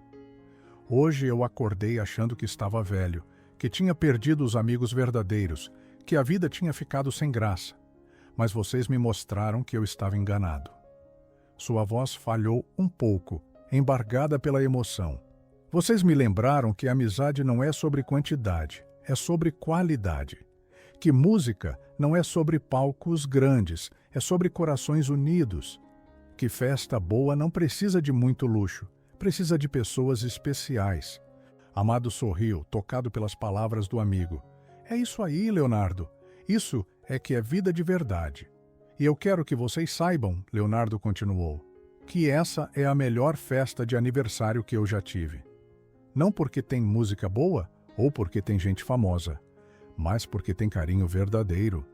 Speaker 1: Hoje eu acordei achando que estava velho, que tinha perdido os amigos verdadeiros, que a vida tinha ficado sem graça. Mas vocês me mostraram que eu estava enganado. Sua voz falhou um pouco, embargada pela emoção. Vocês me lembraram que a amizade não é sobre quantidade, é sobre qualidade. Que música não é sobre palcos grandes, é sobre corações unidos. Que festa boa não precisa de muito luxo, precisa de pessoas especiais. Amado sorriu, tocado pelas palavras do amigo. É isso aí, Leonardo. Isso é que é vida de verdade. E eu quero que vocês saibam, Leonardo continuou, que essa é a melhor festa de aniversário que eu já tive. Não porque tem música boa ou porque tem gente famosa, mas porque tem carinho verdadeiro.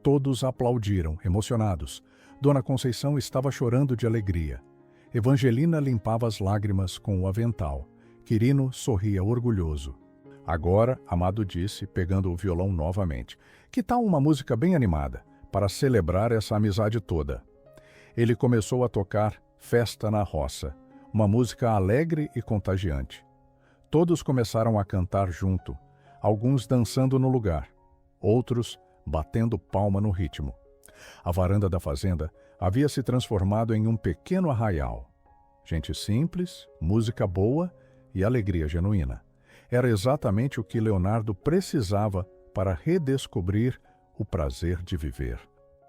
Speaker 1: Todos aplaudiram, emocionados. Dona Conceição estava chorando de alegria. Evangelina limpava as lágrimas com o avental. Quirino sorria orgulhoso. Agora, Amado disse, pegando o violão novamente, que tal uma música bem animada, para celebrar essa amizade toda? Ele começou a tocar Festa na Roça, uma música alegre e contagiante. Todos começaram a cantar junto, alguns dançando no lugar, outros batendo palma no ritmo. A varanda da fazenda havia se transformado em um pequeno arraial. Gente simples, música boa e alegria genuína. Era exatamente o que Leonardo precisava para redescobrir o prazer de viver.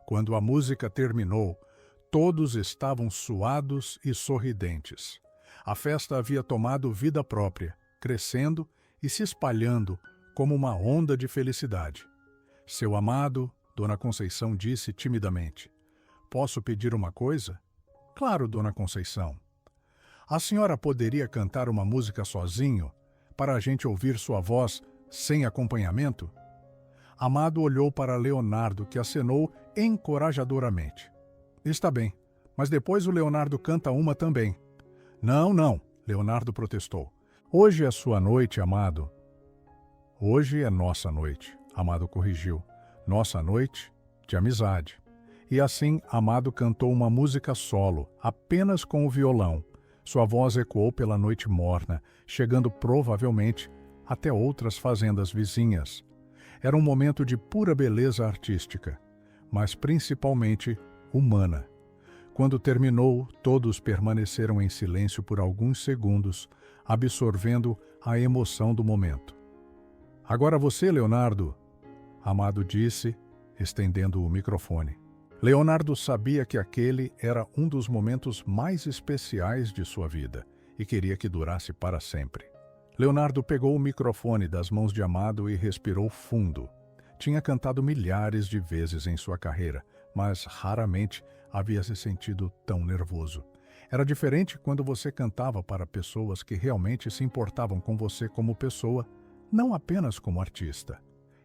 Speaker 1: Quando a música terminou, todos estavam suados e sorridentes. A festa havia tomado vida própria, crescendo e se espalhando como uma onda de felicidade. Seu amado, Dona Conceição disse timidamente. Posso pedir uma coisa? Claro, Dona Conceição. A senhora poderia cantar uma música sozinho, para a gente ouvir sua voz sem acompanhamento? Amado olhou para Leonardo, que acenou encorajadoramente. Está bem, mas depois o Leonardo canta uma também. Não, não, Leonardo protestou. Hoje é sua noite, Amado. Hoje é nossa noite, Amado corrigiu. Nossa noite de amizade. E assim, Amado cantou uma música solo, apenas com o violão. Sua voz ecoou pela noite morna, chegando provavelmente até outras fazendas vizinhas. Era um momento de pura beleza artística, mas principalmente humana. Quando terminou, todos permaneceram em silêncio por alguns segundos, absorvendo a emoção do momento. Agora você, Leonardo, Amado disse, estendendo o microfone. Leonardo sabia que aquele era um dos momentos mais especiais de sua vida e queria que durasse para sempre. Leonardo pegou o microfone das mãos de Amado e respirou fundo. Tinha cantado milhares de vezes em sua carreira, mas raramente havia se sentido tão nervoso. Era diferente quando você cantava para pessoas que realmente se importavam com você como pessoa, não apenas como artista.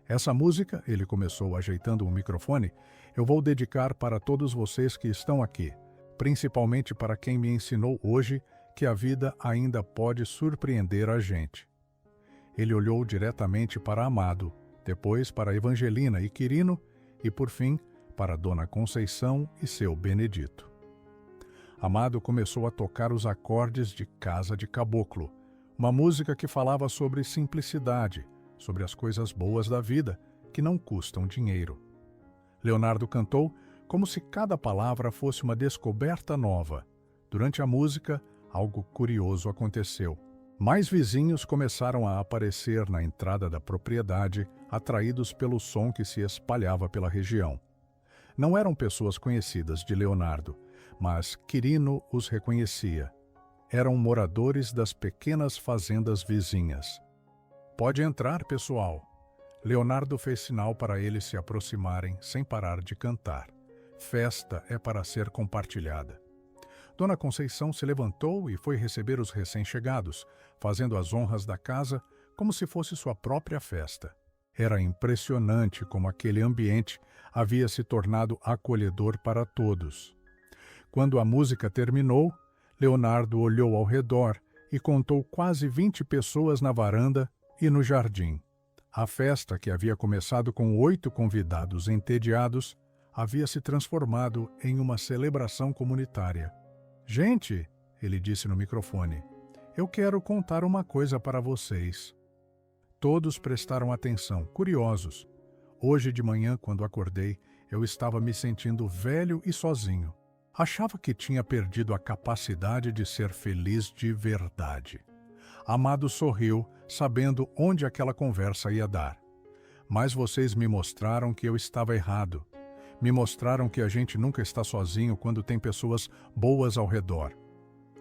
Speaker 1: Essa música, ele começou ajeitando o microfone, eu vou dedicar para todos vocês que estão aqui, principalmente para quem me ensinou hoje que a vida ainda pode surpreender a gente. Ele olhou diretamente para Amado, depois para Evangelina e Quirino e, por fim, para Dona Conceição e seu Benedito. Amado começou a tocar os acordes de Casa de Caboclo, uma música que falava sobre simplicidade, sobre as coisas boas da vida, que não custam dinheiro. Leonardo cantou como se cada palavra fosse uma descoberta nova. Durante a música, algo curioso aconteceu. Mais vizinhos começaram a aparecer na entrada da propriedade, atraídos pelo som que se espalhava pela região. Não eram pessoas conhecidas de Leonardo, mas Quirino os reconhecia. Eram moradores das pequenas fazendas vizinhas. "Pode entrar, pessoal." Leonardo fez sinal para eles se aproximarem sem parar de cantar. Festa é para ser compartilhada. Dona Conceição se levantou e foi receber os recém-chegados, fazendo as honras da casa como se fosse sua própria festa. Era impressionante como aquele ambiente havia se tornado acolhedor para todos. Quando a música terminou, Leonardo olhou ao redor e contou quase 20 pessoas na varanda e no jardim. A festa, que havia começado com 8 convidados entediados, havia se transformado em uma celebração comunitária. "Gente", ele disse no microfone, "eu quero contar uma coisa para vocês." Todos prestaram atenção, curiosos. Hoje de manhã, quando acordei, eu estava me sentindo velho e sozinho. Achava que tinha perdido a capacidade de ser feliz de verdade. Amado sorriu, sabendo onde aquela conversa ia dar. "Mas vocês me mostraram que eu estava errado. Me mostraram que a gente nunca está sozinho quando tem pessoas boas ao redor."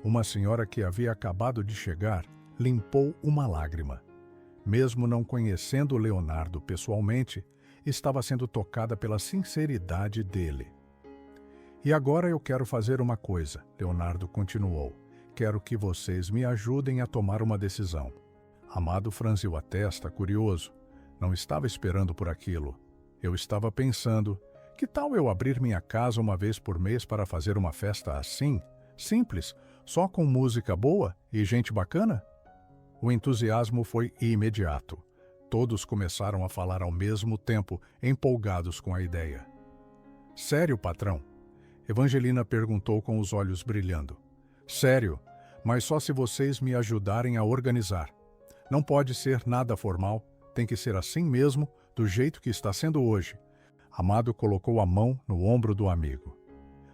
Speaker 1: Uma senhora que havia acabado de chegar limpou uma lágrima. Mesmo não conhecendo Leonardo pessoalmente, estava sendo tocada pela sinceridade dele. "E agora eu quero fazer uma coisa", Leonardo continuou. "Quero que vocês me ajudem a tomar uma decisão." Amado franziu a testa, curioso. Não estava esperando por aquilo. "Eu estava pensando, que tal eu abrir minha casa uma vez por mês para fazer uma festa assim, simples, só com música boa e gente bacana?" O entusiasmo foi imediato. Todos começaram a falar ao mesmo tempo, empolgados com a ideia. "Sério, patrão?" Evangelina perguntou com os olhos brilhando. "Sério, mas só se vocês me ajudarem a organizar. Não pode ser nada formal, tem que ser assim mesmo, do jeito que está sendo hoje." Amado colocou a mão no ombro do amigo.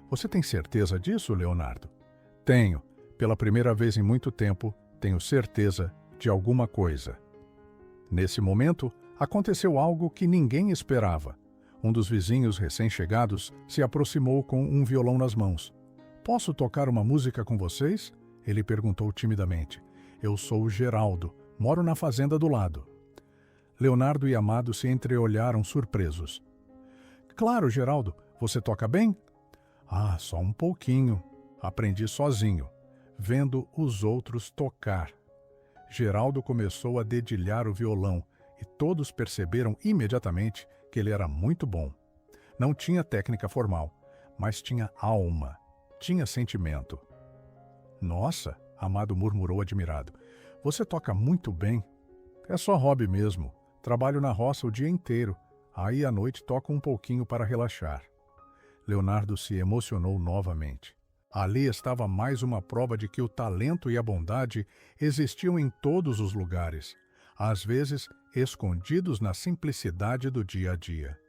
Speaker 1: "Você tem certeza disso, Leonardo?" "Tenho. Pela primeira vez em muito tempo, tenho certeza de alguma coisa." Nesse momento, aconteceu algo que ninguém esperava. Um dos vizinhos recém-chegados se aproximou com um violão nas mãos. "Posso tocar uma música com vocês?" Ele perguntou timidamente. "Eu sou o Geraldo, moro na fazenda do lado." Leonardo e Amado se entreolharam surpresos. "Claro, Geraldo, você toca bem?" "Ah, só um pouquinho. Aprendi sozinho, vendo os outros tocar." Geraldo começou a dedilhar o violão e todos perceberam imediatamente que ele era muito bom. Não tinha técnica formal, mas tinha alma, tinha sentimento. "Nossa", Amado murmurou admirado, "você toca muito bem." "É só hobby mesmo. Trabalho na roça o dia inteiro. Aí à noite toco um pouquinho para relaxar." Leonardo se emocionou novamente. Ali estava mais uma prova de que o talento e a bondade existiam em todos os lugares, às vezes escondidos na simplicidade do dia a dia.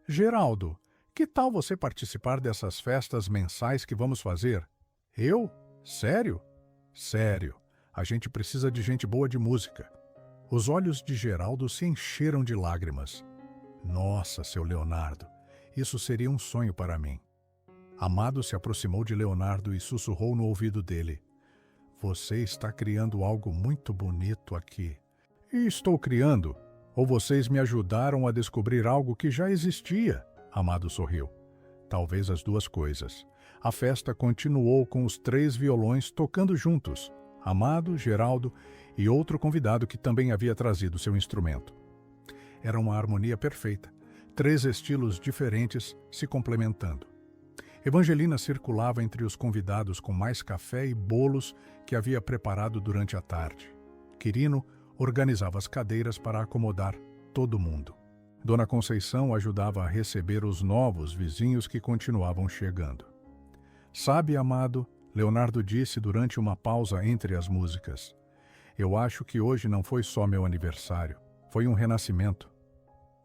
Speaker 1: "Geraldo, que tal você participar dessas festas mensais que vamos fazer?" "Eu? Sério?" "Sério. A gente precisa de gente boa de música." Os olhos de Geraldo se encheram de lágrimas. "Nossa, seu Leonardo, isso seria um sonho para mim." Amado se aproximou de Leonardo e sussurrou no ouvido dele. "Você está criando algo muito bonito aqui." "E estou criando? Ou vocês me ajudaram a descobrir algo que já existia?" Amado sorriu. "Talvez as duas coisas." A festa continuou com os 3 violões tocando juntos. Amado, Geraldo e outro convidado que também havia trazido seu instrumento. Era uma harmonia perfeita, 3 estilos diferentes se complementando. Evangelina circulava entre os convidados com mais café e bolos que havia preparado durante a tarde. Quirino organizava as cadeiras para acomodar todo mundo. Dona Conceição ajudava a receber os novos vizinhos que continuavam chegando. "Sabe, Amado", Leonardo disse durante uma pausa entre as músicas, "eu acho que hoje não foi só meu aniversário, foi um renascimento."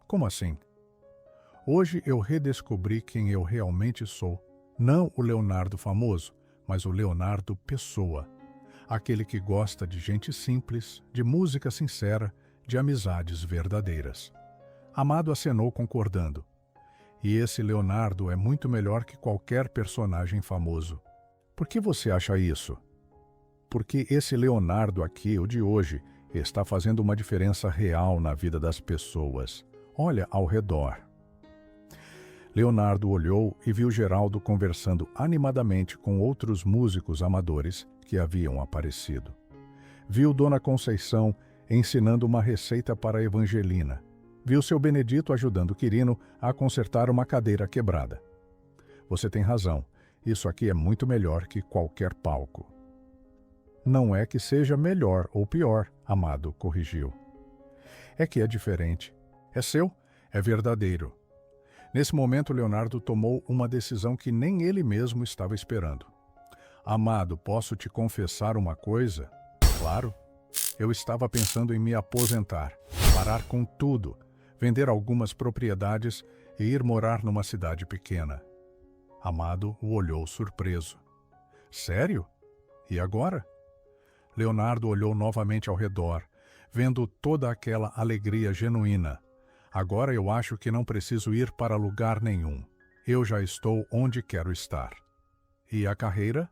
Speaker 1: "Como assim?" "Hoje eu redescobri quem eu realmente sou. Não o Leonardo famoso, mas o Leonardo pessoa. aquele que gosta de gente simples, de música sincera, de amizades verdadeiras. Amado acenou concordando. E esse Leonardo é muito melhor que qualquer personagem famoso. Por que você acha isso? Porque esse Leonardo aqui, o de hoje, está fazendo uma diferença real na vida das pessoas. Olha ao redor. Leonardo olhou e viu Geraldo conversando animadamente com outros músicos amadores que haviam aparecido. Viu Dona Conceição ensinando uma receita para Evangelina. Viu seu Benedito ajudando Quirino a consertar uma cadeira quebrada. Você tem razão, isso aqui é muito melhor que qualquer palco. Não é que seja melhor ou pior, Amado corrigiu. É que é diferente. É seu, é verdadeiro. Nesse momento, Leonardo tomou uma decisão que nem ele mesmo estava esperando. Amado, posso te confessar uma coisa? Claro. Eu estava pensando em me aposentar, parar com tudo, vender algumas propriedades e ir morar numa cidade pequena. Amado o olhou surpreso. Sério? E agora? Leonardo olhou novamente ao redor, vendo toda aquela alegria genuína. Agora eu acho que não preciso ir para lugar nenhum. Eu já estou onde quero estar. E a carreira?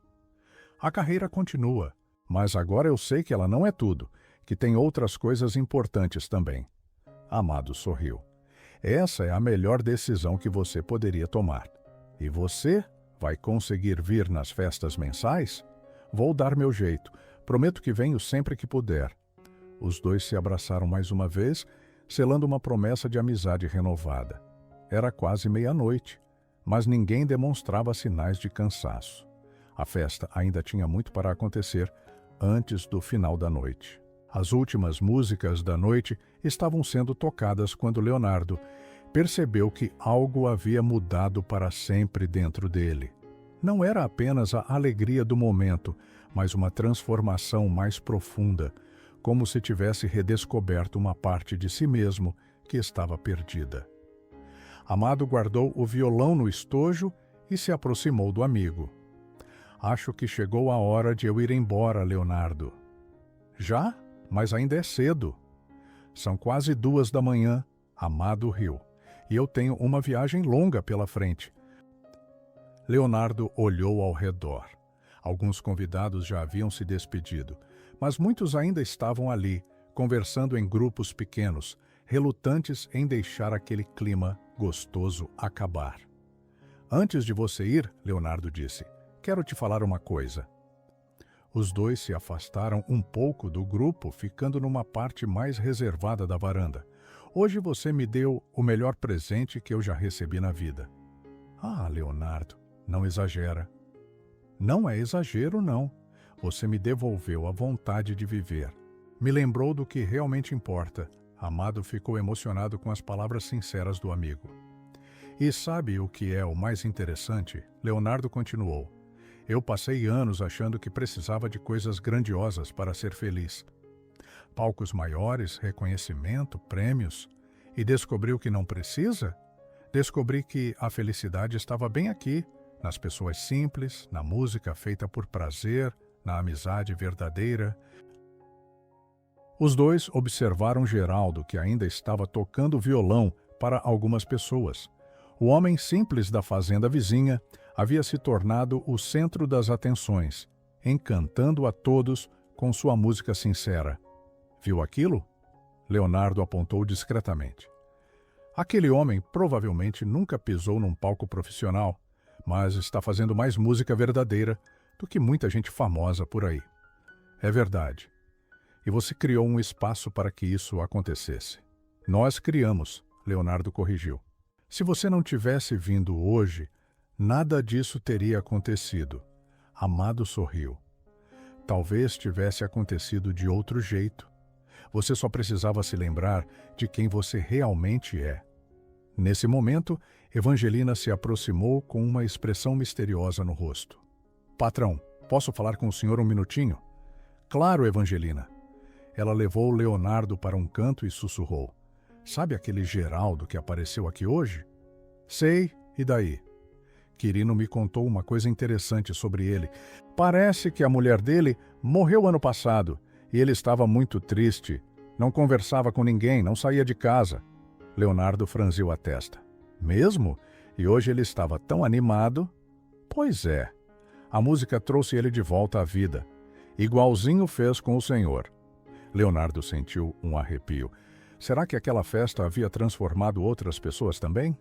Speaker 1: A carreira continua, mas agora eu sei que ela não é tudo, que tem outras coisas importantes também. Amado sorriu. Essa é a melhor decisão que você poderia tomar. E você vai conseguir vir nas festas mensais? Vou dar meu jeito. Prometo que venho sempre que puder. Os dois se abraçaram mais uma vez, selando uma promessa de amizade renovada. Era quase meia-noite, mas ninguém demonstrava sinais de cansaço. A festa ainda tinha muito para acontecer antes do final da noite. As últimas músicas da noite estavam sendo tocadas quando Leonardo percebeu que algo havia mudado para sempre dentro dele. Não era apenas a alegria do momento, mas uma transformação mais profunda, como se tivesse redescoberto uma parte de si mesmo que estava perdida. Amado guardou o violão no estojo e se aproximou do amigo. Acho que chegou a hora de eu ir embora, Leonardo. Já? Mas ainda é cedo. São quase 2 da manhã, Amado riu, e eu tenho uma viagem longa pela frente. Leonardo olhou ao redor. Alguns convidados já haviam se despedido, mas muitos ainda estavam ali, conversando em grupos pequenos, relutantes em deixar aquele clima gostoso acabar. Antes de você ir, Leonardo disse, quero te falar uma coisa. Os dois se afastaram um pouco do grupo, ficando numa parte mais reservada da varanda. Hoje você me deu o melhor presente que eu já recebi na vida. Ah, Leonardo, não exagera. Não é exagero, não. Você me devolveu a vontade de viver. Me lembrou do que realmente importa. Amado ficou emocionado com as palavras sinceras do amigo. E sabe o que é o mais interessante? Leonardo continuou. Eu passei anos achando que precisava de coisas grandiosas para ser feliz. Palcos maiores, reconhecimento, prêmios. E descobriu que não precisa? Descobri que a felicidade estava bem aqui, nas pessoas simples, na música feita por prazer, na amizade verdadeira. Os dois observaram Geraldo, que ainda estava tocando violão para algumas pessoas. O homem simples da fazenda vizinha havia se tornado o centro das atenções, encantando a todos com sua música sincera. Viu aquilo? Leonardo apontou discretamente. Aquele homem provavelmente nunca pisou num palco profissional, mas está fazendo mais música verdadeira do que muita gente famosa por aí. É verdade. E você criou um espaço para que isso acontecesse. Nós criamos, Leonardo corrigiu. Se você não tivesse vindo hoje, nada disso teria acontecido. Amado sorriu. Talvez tivesse acontecido de outro jeito. Você só precisava se lembrar de quem você realmente é. Nesse momento, Evangelina se aproximou com uma expressão misteriosa no rosto. Patrão, posso falar com o senhor um minutinho? Claro, Evangelina. Ela levou Leonardo para um canto e sussurrou. Sabe aquele Geraldo que apareceu aqui hoje? Sei, e daí? Quirino me contou uma coisa interessante sobre ele. Parece que a mulher dele morreu ano passado e ele estava muito triste. Não conversava com ninguém, não saía de casa. Leonardo franziu a testa. Mesmo? E hoje ele estava tão animado? Pois é. A música trouxe ele de volta à vida. Igualzinho fez com o senhor. Leonardo sentiu um arrepio. Será que aquela festa havia transformado outras pessoas também?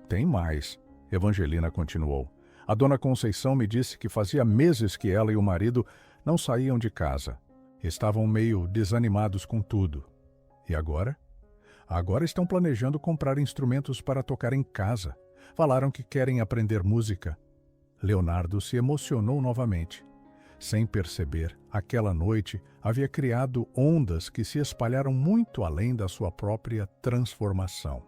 Speaker 1: Tem mais. Evangelina continuou. A dona Conceição me disse que fazia meses que ela e o marido não saíam de casa. Estavam meio desanimados com tudo. E agora? Agora estão planejando comprar instrumentos para tocar em casa. Falaram que querem aprender música. Leonardo se emocionou novamente. Sem perceber, aquela noite havia criado ondas que se espalharam muito além da sua própria transformação.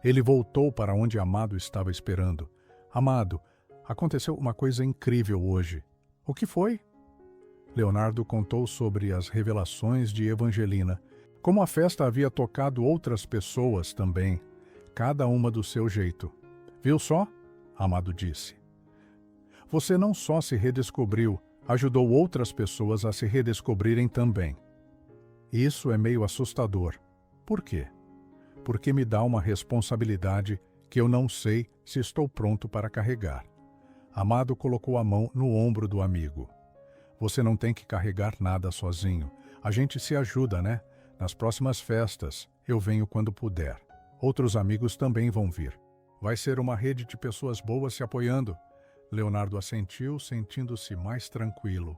Speaker 1: Ele voltou para onde Amado estava esperando. Amado, aconteceu uma coisa incrível hoje. O que foi? Leonardo contou sobre as revelações de Evangelina, como a festa havia tocado outras pessoas também, cada uma do seu jeito. Viu só? Amado disse. Você não só se redescobriu, ajudou outras pessoas a se redescobrirem também. Isso é meio assustador. Por quê? Porque me dá uma responsabilidade que eu não sei se estou pronto para carregar. Amado colocou a mão no ombro do amigo. Você não tem que carregar nada sozinho. A gente se ajuda, né? Nas próximas festas, eu venho quando puder. Outros amigos também vão vir. Vai ser uma rede de pessoas boas se apoiando. Leonardo assentiu, sentindo-se mais tranquilo.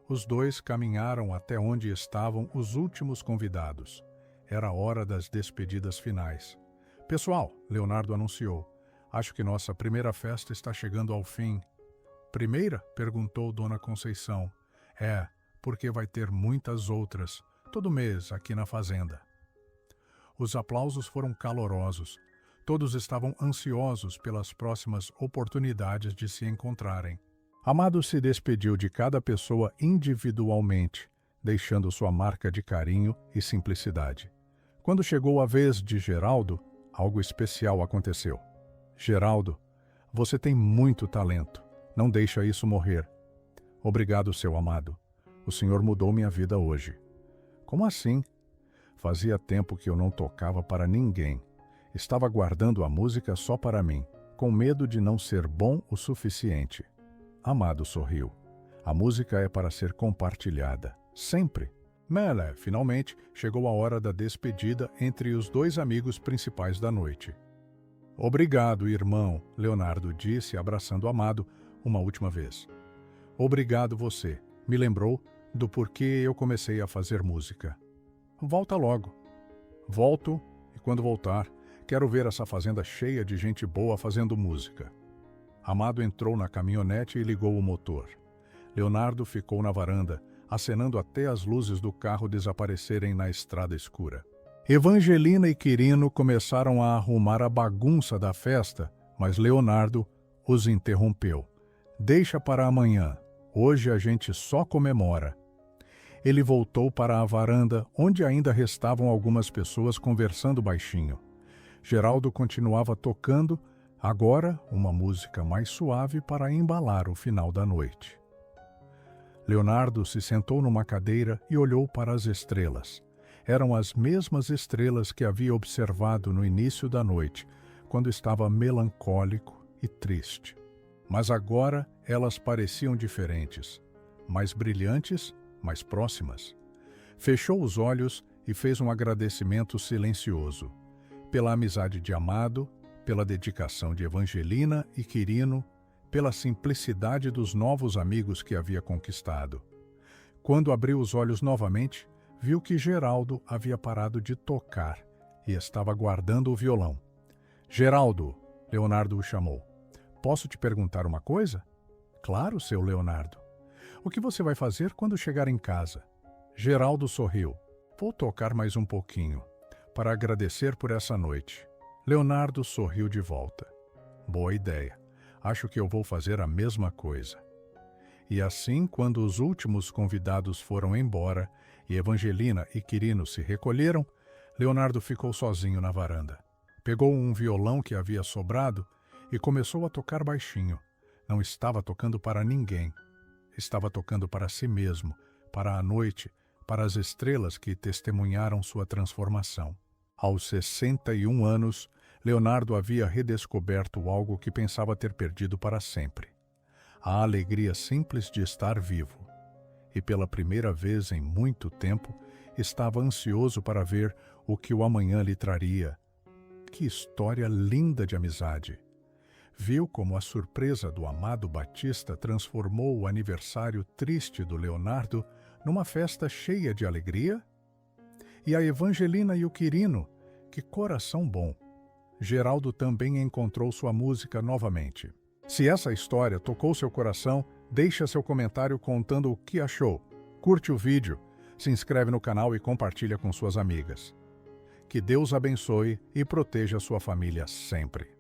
Speaker 1: Os dois caminharam até onde estavam os últimos convidados. Era a hora das despedidas finais. Pessoal, Leonardo anunciou, acho que nossa primeira festa está chegando ao fim. Primeira? Perguntou Dona Conceição. É, porque vai ter muitas outras, todo mês aqui na fazenda. Os aplausos foram calorosos. Todos estavam ansiosos pelas próximas oportunidades de se encontrarem. Amado se despediu de cada pessoa individualmente, deixando sua marca de carinho e simplicidade. Quando chegou a vez de Geraldo, algo especial aconteceu. Geraldo, você tem muito talento. Não deixa isso morrer. Obrigado, seu amado. O senhor mudou minha vida hoje. Como assim? Fazia tempo que eu não tocava para ninguém. Estava guardando a música só para mim, com medo de não ser bom o suficiente. Amado sorriu. A música é para ser compartilhada, sempre. Mele, finalmente, chegou a hora da despedida entre os dois amigos principais da noite. Obrigado, irmão, Leonardo disse, abraçando Amado uma última vez. Obrigado você. Me lembrou do porquê eu comecei a fazer música. Volta logo. Volto, e quando voltar, quero ver essa fazenda cheia de gente boa fazendo música. Amado entrou na caminhonete e ligou o motor. Leonardo ficou na varanda, acenando até as luzes do carro desaparecerem na estrada escura. Evangelina e Quirino começaram a arrumar a bagunça da festa, mas Leonardo os interrompeu. Deixa para amanhã. Hoje a gente só comemora. Ele voltou para a varanda, onde ainda restavam algumas pessoas conversando baixinho. Geraldo continuava tocando, agora uma música mais suave para embalar o final da noite. Leonardo se sentou numa cadeira e olhou para as estrelas. Eram as mesmas estrelas que havia observado no início da noite, quando estava melancólico e triste. Mas agora elas pareciam diferentes, mais brilhantes, mais próximas. Fechou os olhos e fez um agradecimento silencioso, pela amizade de Amado, pela dedicação de Evangelina e Quirino, pela simplicidade dos novos amigos que havia conquistado. Quando abriu os olhos novamente, viu que Geraldo havia parado de tocar e estava guardando o violão. Geraldo, Leonardo o chamou. Posso te perguntar uma coisa? Claro, seu Leonardo. O que você vai fazer quando chegar em casa? Geraldo sorriu. Vou tocar mais um pouquinho, para agradecer por essa noite. Leonardo sorriu de volta. Boa ideia. Acho que eu vou fazer a mesma coisa. E assim, quando os últimos convidados foram embora e Evangelina e Quirino se recolheram, Leonardo ficou sozinho na varanda. Pegou um violão que havia sobrado e começou a tocar baixinho. Não estava tocando para ninguém. Estava tocando para si mesmo, para a noite, para as estrelas que testemunharam sua transformação. Aos 61 anos, Leonardo havia redescoberto algo que pensava ter perdido para sempre: a alegria simples de estar vivo. E pela primeira vez em muito tempo, estava ansioso para ver o que o amanhã lhe traria. Que história linda de amizade! Viu como a surpresa do amado Batista transformou o aniversário triste do Leonardo numa festa cheia de alegria? E a Evangelina e o Quirino, que coração bom! Geraldo também encontrou sua música novamente. Se essa história tocou seu coração, deixa seu comentário contando o que achou. Curte o vídeo, se inscreve no canal e compartilha com suas amigas. Que Deus abençoe e proteja sua família sempre.